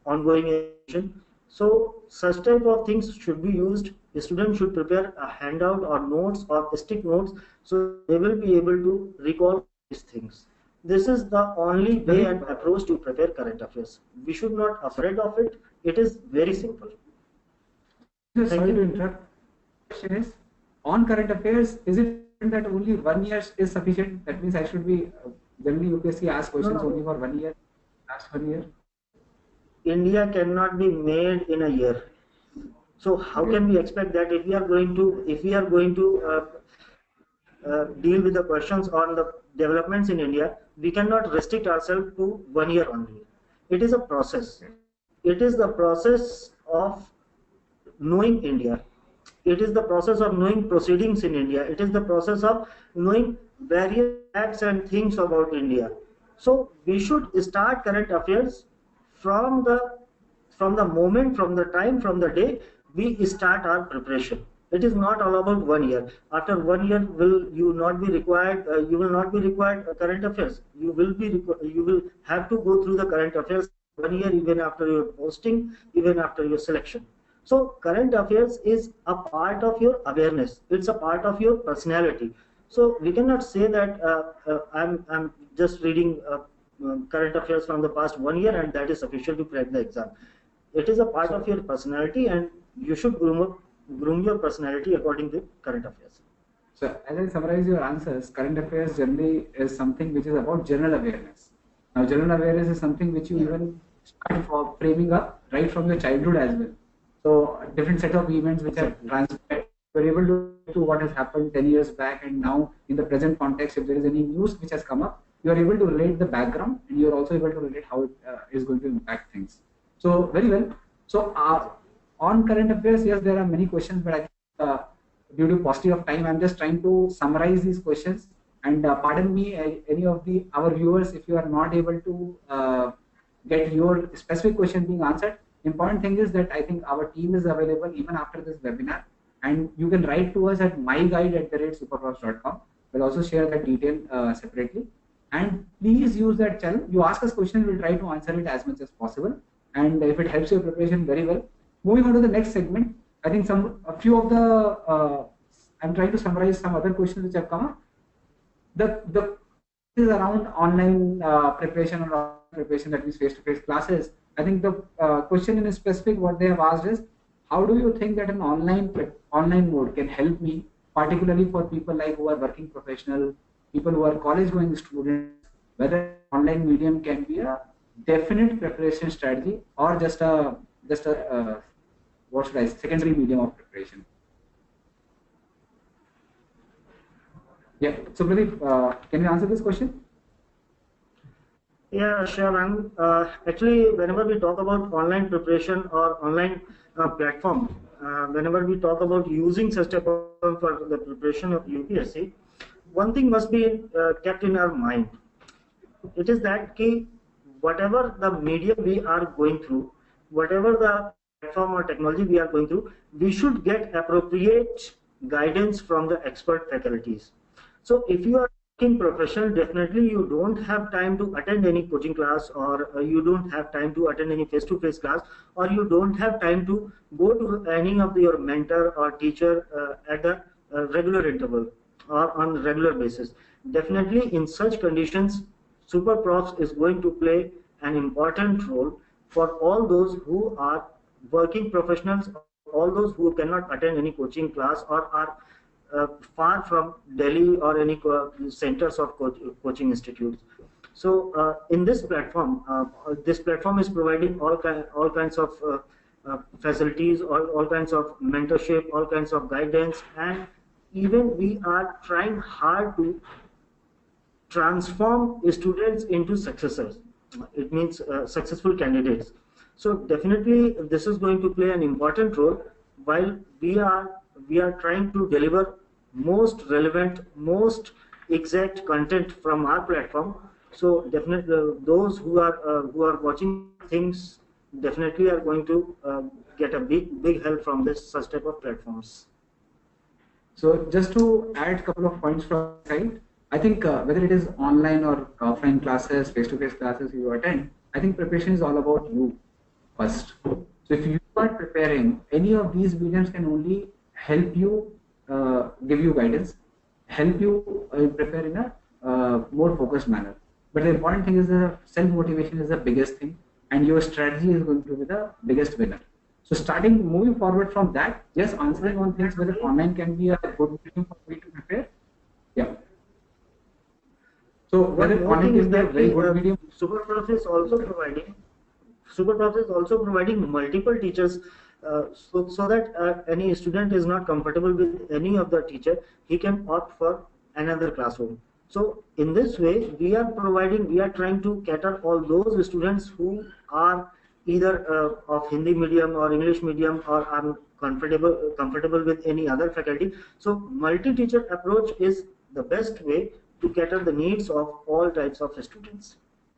ongoing action. So such type of things should be used. The student should prepare a handout or notes or stick notes, so they will be able to recall these things. This is the only way and approach to prepare current affairs. We should not afraid of it. It is very simple. Sorry to interrupt. Question is, on current affairs, is it that only 1 year is sufficient? That means I should be generally UPSC asks questions only for 1 year, last 1 year. India cannot be made in a year. So how can we expect that if we are going to deal with the questions on the developments in India, we cannot restrict ourselves to 1 year only. It is a process. It is the process of knowing India. It is the process of knowing proceedings in India. It is the process of knowing various facts and things about India. So we should start current affairs from the moment, from the time, from the day we start our preparation. It is not all about 1 year. After 1 year, you will not be required current affairs. You will have to go through the current affairs 1 year, even after your posting, even after your selection. So current affairs is a part of your awareness. It's a part of your personality. So we cannot say that I'm just reading current affairs from the past 1 year and that is sufficient to crack the exam. It is a part of your personality, and you should groom your personality according to current affairs. So as I summarize your answers, current affairs generally is something which is about general awareness. Now general awareness is something which you even start for framing up right from your childhood as well. So different set of events which are transpired, you're able to what has happened 10 years back and now in the present context. If there is any news which has come up, you are able to relate the background, and you are also able to relate how it is going to impact things. So very well. So on current affairs, yes, there are many questions, but I think due to paucity of time, I'm just trying to summarize these questions. And pardon me, any of our viewers, if you are not able to get your specific question being answered. Important thing is that I think our team is available even after this webinar, and you can write to us at myguide@superprops.com. We'll also share that detail separately. And please use that channel. You ask us questions, we'll try to answer it as much as possible. And if it helps your preparation, very well. Moving on to the next segment, I think a few of the I'm trying to summarize some other questions which have come up. The is around online preparation or preparation, that means face-to-face classes. I think the question in specific what they have asked is, how do you think that an online mode can help me, particularly for people like who are working professional, people who are college-going students, whether online medium can be a definite preparation strategy or just a what should I say, secondary medium of preparation? Yeah. So Pradeep, can you answer this question? Yeah, sure. Actually, whenever we talk about online preparation or online platform, whenever we talk about using such a platform for the preparation of UPSC, one thing must be kept in our mind. It is that whatever the medium we are going through, whatever the platform or technology we are going through, we should get appropriate guidance from the expert faculties. So if you are working professional, definitely you don't have time to attend any coaching class, or you don't have time to attend any face-to-face class, or you don't have time to go to any of your mentor or teacher at the regular interval or on regular basis. Definitely in such conditions, super profs is going to play an important role for all those who are working professionals, all those who cannot attend any coaching class or are far from Delhi or any centers of coaching institutes. So in this platform is providing all kinds of facilities, all kinds of mentorship, all kinds of guidance, and even we are trying hard to transform students into successors. It means successful candidates. So definitely this is going to play an important role while we are trying to deliver most relevant, most exact content from our platform. So definitely those who are watching things definitely are going to get a big help from this such type of platforms. So just to add a couple of points from my side, I think whether it is online or offline classes, face-to-face classes you attend, I think preparation is all about you first. So if you are preparing, any of these mediums can only help you, give you guidance, help you prepare in a more focused manner. But the important thing is the self-motivation is the biggest thing, and your strategy is going to be the biggest winner. So moving forward from that, yes, answering on things whether online can be a good medium for me to prepare. Yeah. So One whether more online thing is can be a that very good medium. Superprof is also providing multiple teachers, so that any student is not comfortable with any of the teacher, he can opt for another classroom. So in this way, we are trying to cater all those students who are either of Hindi medium or English medium, or are comfortable with any other faculty. So multi-teacher approach is the best way to cater the needs of all types of students.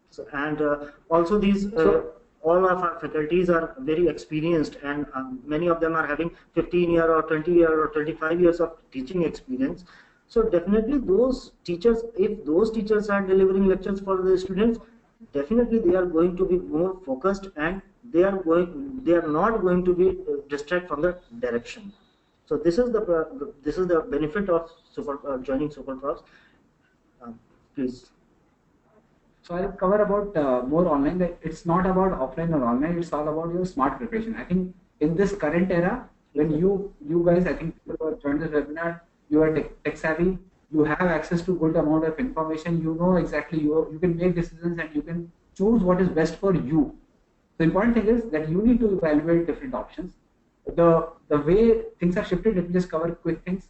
So, and also these So all of our faculties are very experienced, and many of them are having 15 year or 20 year or 25 years of teaching experience. So definitely those teachers, if those teachers are delivering lectures for the students, definitely they are going to be more focused, and they are not going to be distracted from the direction. So this is the benefit of joining Superprofs. Please. So I'll cover about more online. That it's not about offline or online. It's all about your smart preparation. I think in this current era, when you guys, I think people who have joined this webinar, you are tech savvy. You have access to good amount of information. You know exactly you can make decisions and you can choose what is best for you. The important thing is that you need to evaluate different options. The way things are shifted, let me just cover quick things.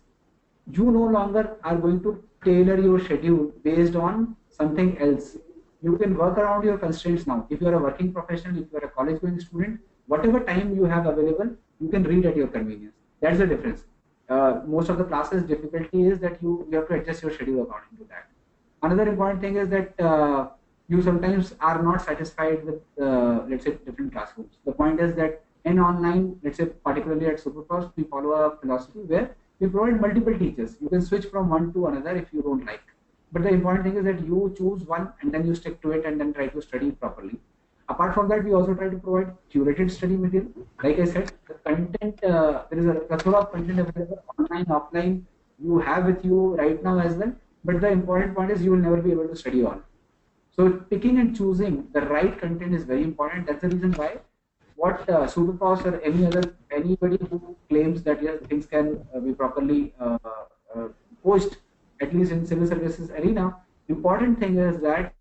You no longer are going to tailor your schedule based on something else. You can work around your constraints now. If you are a working professional, if you are a college going student, whatever time you have available, you can read at your convenience. That's the difference. Most of the classes difficulty is that you have to adjust your schedule according to that. Another important thing is that you sometimes are not satisfied with let's say different classrooms. The point is that in online, let's say particularly at Superprofs, we follow a philosophy where we provide multiple teachers. You can switch from one to another if you don't like. But the important thing is that you choose one and then you stick to it and then try to study properly. Apart from that, we also try to provide curated study material. Like I said, the content, there is a plethora of content available online, offline, you have with you right now as well. But the important point is you will never be able to study all. So picking and choosing the right content is very important. That's the reason why what Superprofs or anybody who claims that yes, things can be properly coached, at least in civil services arena, important thing is that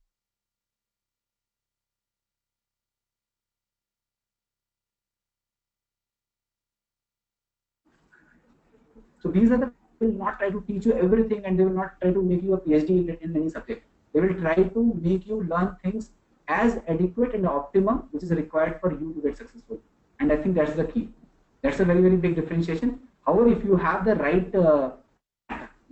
so these are the will not try to teach you everything and they will not try to make you a PhD in any subject. They will try to make you learn things as adequate and optimum which is required for you to get successful. And I think that's the key. That's a very, very big differentiation. However, if you have the right,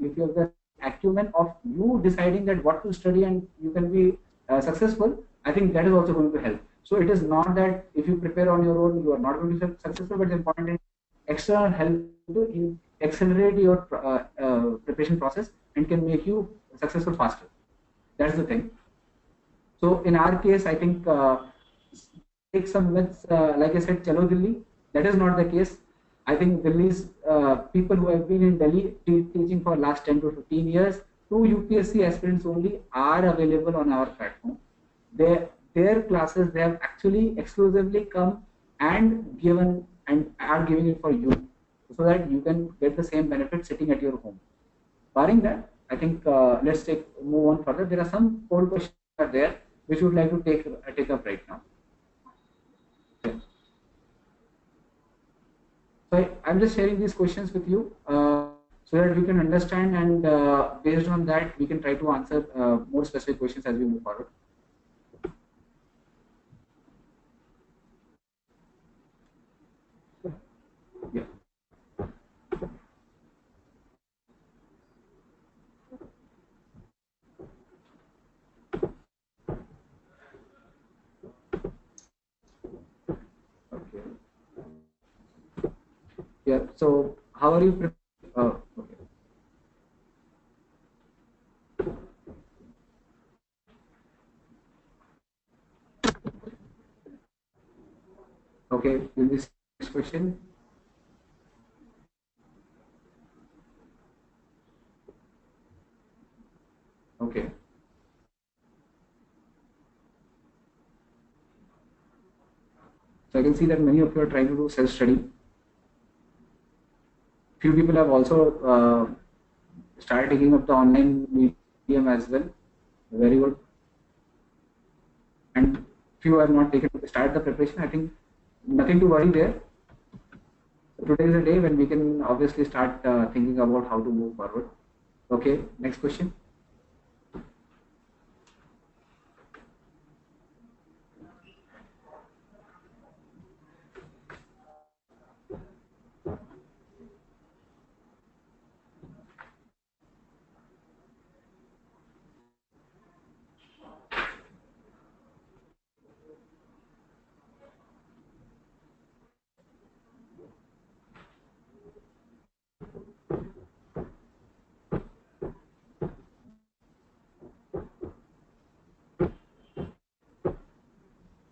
if you have the acumen of you deciding that what to study and you can be successful, I think that is also going to help. So it is not that if you prepare on your own, you are not going to be successful, but the important is external help to accelerate your preparation process and can make you successful faster. That's the thing. So in our case, I think take some myths, like I said, Chalo Delhi. That is not the case. I think Delhi's people who have been in Delhi teaching for last 10 to 15 years, two UPSC aspirants only are available on our platform. Their classes, they have actually exclusively come and given and are giving it for you so that you can get the same benefit sitting at your home. Barring that, I think let's move on further. There are some poll questions are there which we would like to take up right now. Okay. So I'm just sharing these questions with you so that we can understand, and based on that we can try to answer more specific questions as we move forward. Yeah. Okay. Yeah. So how are you? Okay. Okay. This next question. Okay. So I can see that many of you are trying to do self-study. Few people have also started taking up the online medium as well. Very good. And few have not taken start the preparation. I think nothing to worry there. So today is a day when we can obviously start thinking about how to move forward. Okay, next question.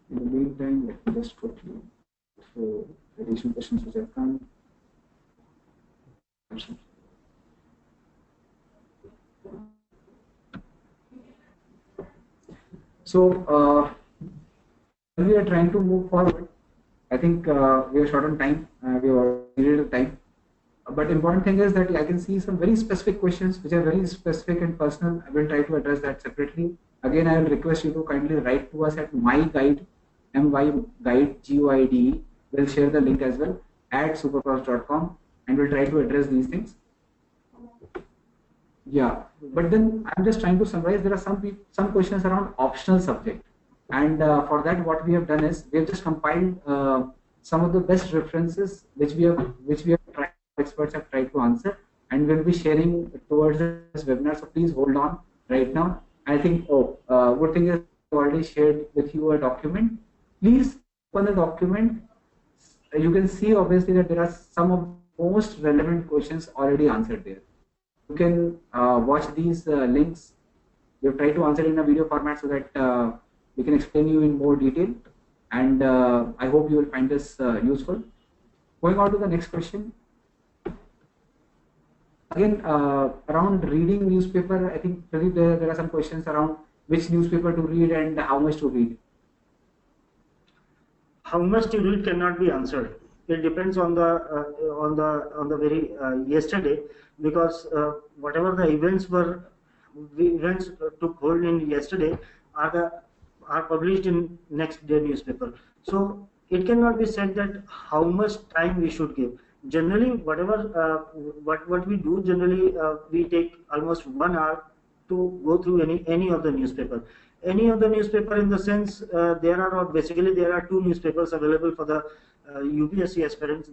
In the meantime, let me just quickly through additional questions which have come. So we are trying to move forward. I think we are short on time. We are needed time. But important thing is that I can see some very specific questions which are very specific and personal. I will try to address that separately. Again, I will request you to kindly write to us at myguide, myguide, GUIDE. We'll share the link as well at superpros.com, and we'll try to address these things. Yeah, but then I'm just trying to summarize. There are some questions around optional subject, and for that, what we have done is we have just compiled some of the best references which we have tried, experts have tried to answer, and we'll be sharing towards this webinar. So please hold on right now. I think good thing is I've already shared with you a document. Please open the document. You can see obviously that there are some of the most relevant questions already answered there. You can watch these links. We have tried to answer in a video format so that we can explain you in more detail, and I hope you will find this useful. Going on to the next question. Again, around reading newspaper, I think Pradeep, there are some questions around which newspaper to read and how much to read. How much to read cannot be answered. It depends on the very yesterday, because whatever the events took hold in yesterday are published in next day newspaper. So it cannot be said that how much time we should give. Generally, what we do generally, we take almost 1 hour to go through any of the newspaper. Any of the newspaper, in the sense, there are two newspapers available for the UPSC aspirants.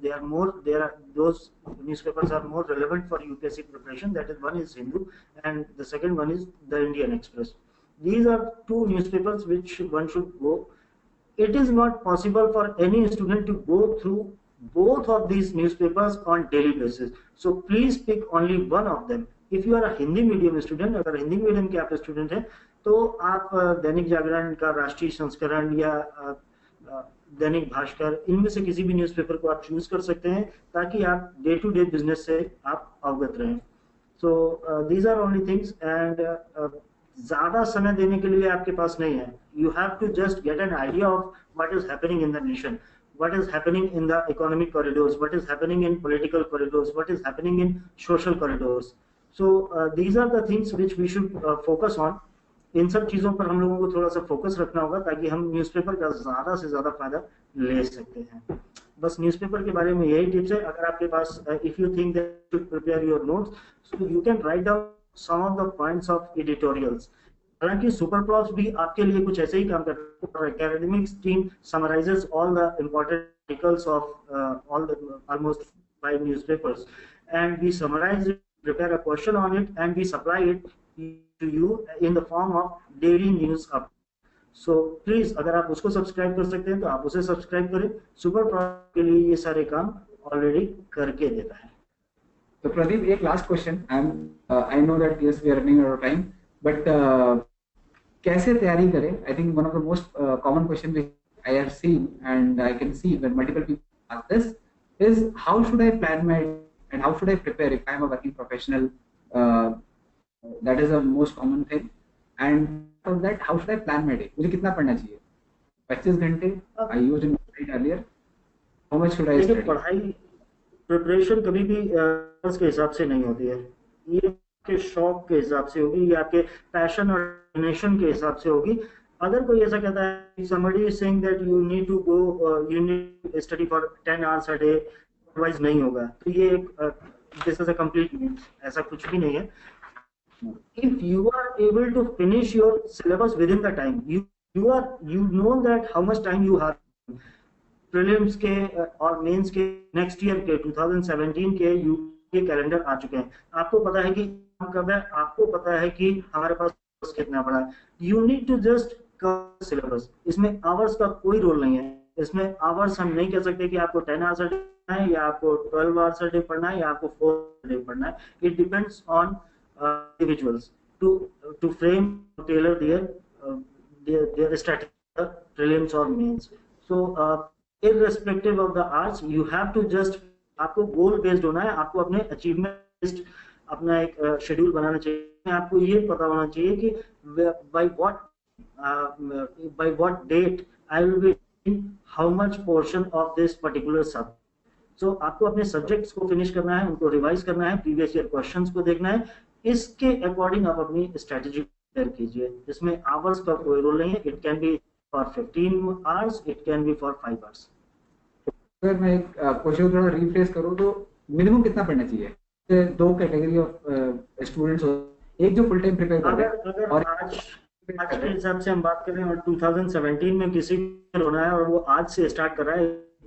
Those newspapers are more relevant for UPSC preparation. That is, one is Hindu, and the second one is the Indian Express. These are two newspapers which one should go it is not possible for any student to go through both of these newspapers on daily basis. So please pick only one of them. If you are a Hindi medium student, अगर Hindi medium के आप student हैं, तो आप दैनिक जागरण का राष्ट्रीय संस्करण या दैनिक भास्कर, इनमें से किसी भी न्यूज़पेपर को आप चूज कर सकते हैं ताकि आप डे टू डे बिजनेस से आप अवगत रहें. So these are only things, and ज्यादा समय देने के लिए आपके पास नहीं है. You have to just get an idea of what is happening in the nation, what is happening in the economic corridors, what is happening in political corridors, what is happening in social corridors. So these are the things which we should focus on. इन सब चीजों पर हम लोगों को थोड़ा सा focus रखना होगा ताकि हम न्यूज़पेपर का ज्यादा से ज्यादा फायदा ले सकते हैं. बस न्यूज़पेपर के बारे में यही टिप्स है. अगर आपके पास if you think that you prepare your notes, so you can write down some of the points of editorials. हालांकि सुपर प्रॉफ्स भी आपके लिए कुछ ऐसे ही काम करते हैं. Academics team summarises all the important articles of all the almost 5 newspapers, and we summarise it, prepare a question on it, and we supply it to you in the form of daily news up. So please, अगर आप उसको subscribe कर सकते हैं तो आप उसे subscribe करें. सुपर प्रॉफ्ट के लिए ये सारे काम ऑलरेडी करके देता है. तो प्रदीप, एक last question. I know that yes we are running out of time, but कैसे तैयारी करें? I think one of the most common question which I have seen and I can see when multiple people ask this is how should I plan my and how should I prepare if I am a working professional. That is the most common thing. And for that how should I plan my day? मुझे कितना पढ़ना चाहिए? 25 घंटे I used in earlier. How much should I study? पढ़ाई preparation कभी भी के हिसाब से नहीं होती है. ये के शौक के हिसाब से होगी, या आपके पैशन और डेस्टिनेशन के हिसाब से होगी. अगर कोई ऐसा कहता है, somebody is saying that you need to go, you need to study for 10 hours a day, otherwise नहीं होगा. तो ये this is a complete myth. ऐसा कुछ भी नहीं है. If you are able to finish your syllabus within the time, you know that how much time you have. Prelims के और मेंस के नेक्स्ट ईयर के 2017 के के कैलेंडर आ चुके हैं. आपको पता है कि कब है, आपको पता है कि हमारे पास कितना पड़ा है. You need to just cover syllabus. इसमें आवर्स का कोई रोल नहीं है. इसमें आवर्स हम नहीं कह सकते कि आपको 10 आवर्स अ डे पढ़ना है, या आपको 12 आवर्स अ डे पढ़ना है, या आपको 4 डे पढ़ना है. It depends on individuals to frame tailor their strategy prelims और mains. So irrespective of the hours, you have to just, आपको गोल बेस्ड होना है. आपको अपने अचीवमेंट बेस्ड अपना एक शेड्यूल बनाना चाहिए. आपको ये पता होना चाहिए कि by what date I will be in how much portion of this particular subject. So आपको अपने सब्जेक्ट्स को फिनिश करना है, उनको रिवाइज करना है, प्रीवियस ईयर क्वेश्चंस को देखना है. इसके अकॉर्डिंग आप अपनी स्ट्रेटेजी तैयार कीजिए. इसमें आवर्स का कोई रोल नहीं है. It can be for 15 hours, it can be for 5 hours. अगर मैं एक क्वेश्चन थोड़ा रिफ्रेश करूं तो मिनिमम कितना पढ़ना चाहिए? 2 कैटेगरी ऑफ स्टूडेंट्स, एक जो फुल टाइम प्रिपेयर कर रहे हैं, अगर और आज के हिसाब से हम बात करें और 2017 में किसी को होना है और वो आज से स्टार्ट कर रहा है,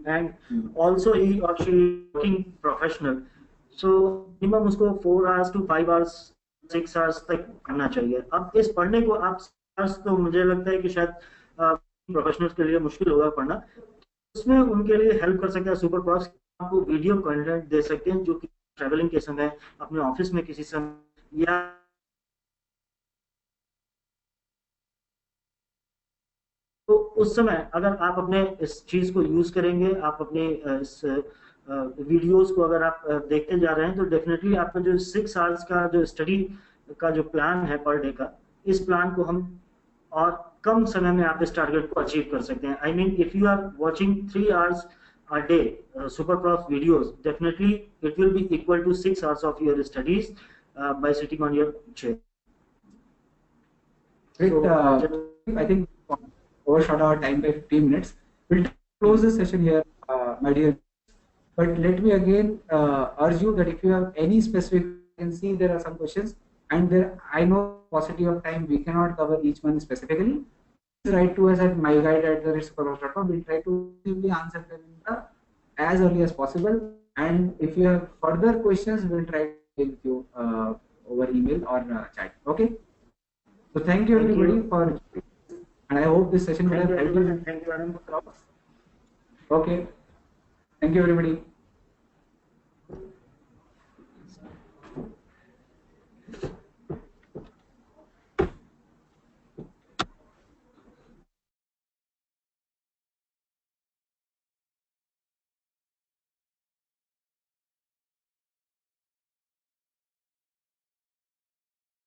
एंड ऑल्सो ही और she working professional, so minimum उसको 4 hours to 5 hours 6 hours तक पढ़ना चाहिए. अब इस पढ़ने को आप तो मुझे लगता है कि शायद प्रोफेशनल्स के लिए मुश्किल होगा पढ़ना. उसमें उनके लिए हेल्प कर सकता है सुपर प्रॉफ्स. आपको वीडियो कंटेंट दे सकते हैं जो कि ट्रैवलिंग के समय, अपने ऑफिस में किसी समय, या तो उस समय अगर आप अपने इस चीज को यूज करेंगे, आप अपने इस वीडियोस को अगर आप देखते जा रहे हैं, तो डेफिनेटली आपका जो 6 hours का जो स्टडी का जो प्लान है पर डे का, इस प्लान को हम और कम समय में आप इस टारगेट को अचीव कर सकते हैं. I mean if you are watching 3 hours a day super prof videos, definitely it will be equal to 6 hours of your studies by sitting on your chair. Great. I think overshot our time by 15 minutes. We'll close this session here, my dear. But let me again urge you that if you have any specific, you can see there are some questions, and there I know paucity of time we cannot cover each one specifically. Write to us at myguide@superprof.com. We'll try to answer them as early as possible. And if you have further questions, we'll try to deal with you over email or chat. Okay. So thank you everybody for And I hope this session will Thank have you helped everyone, you. and thank you Anand. Okay. Thank you everybody.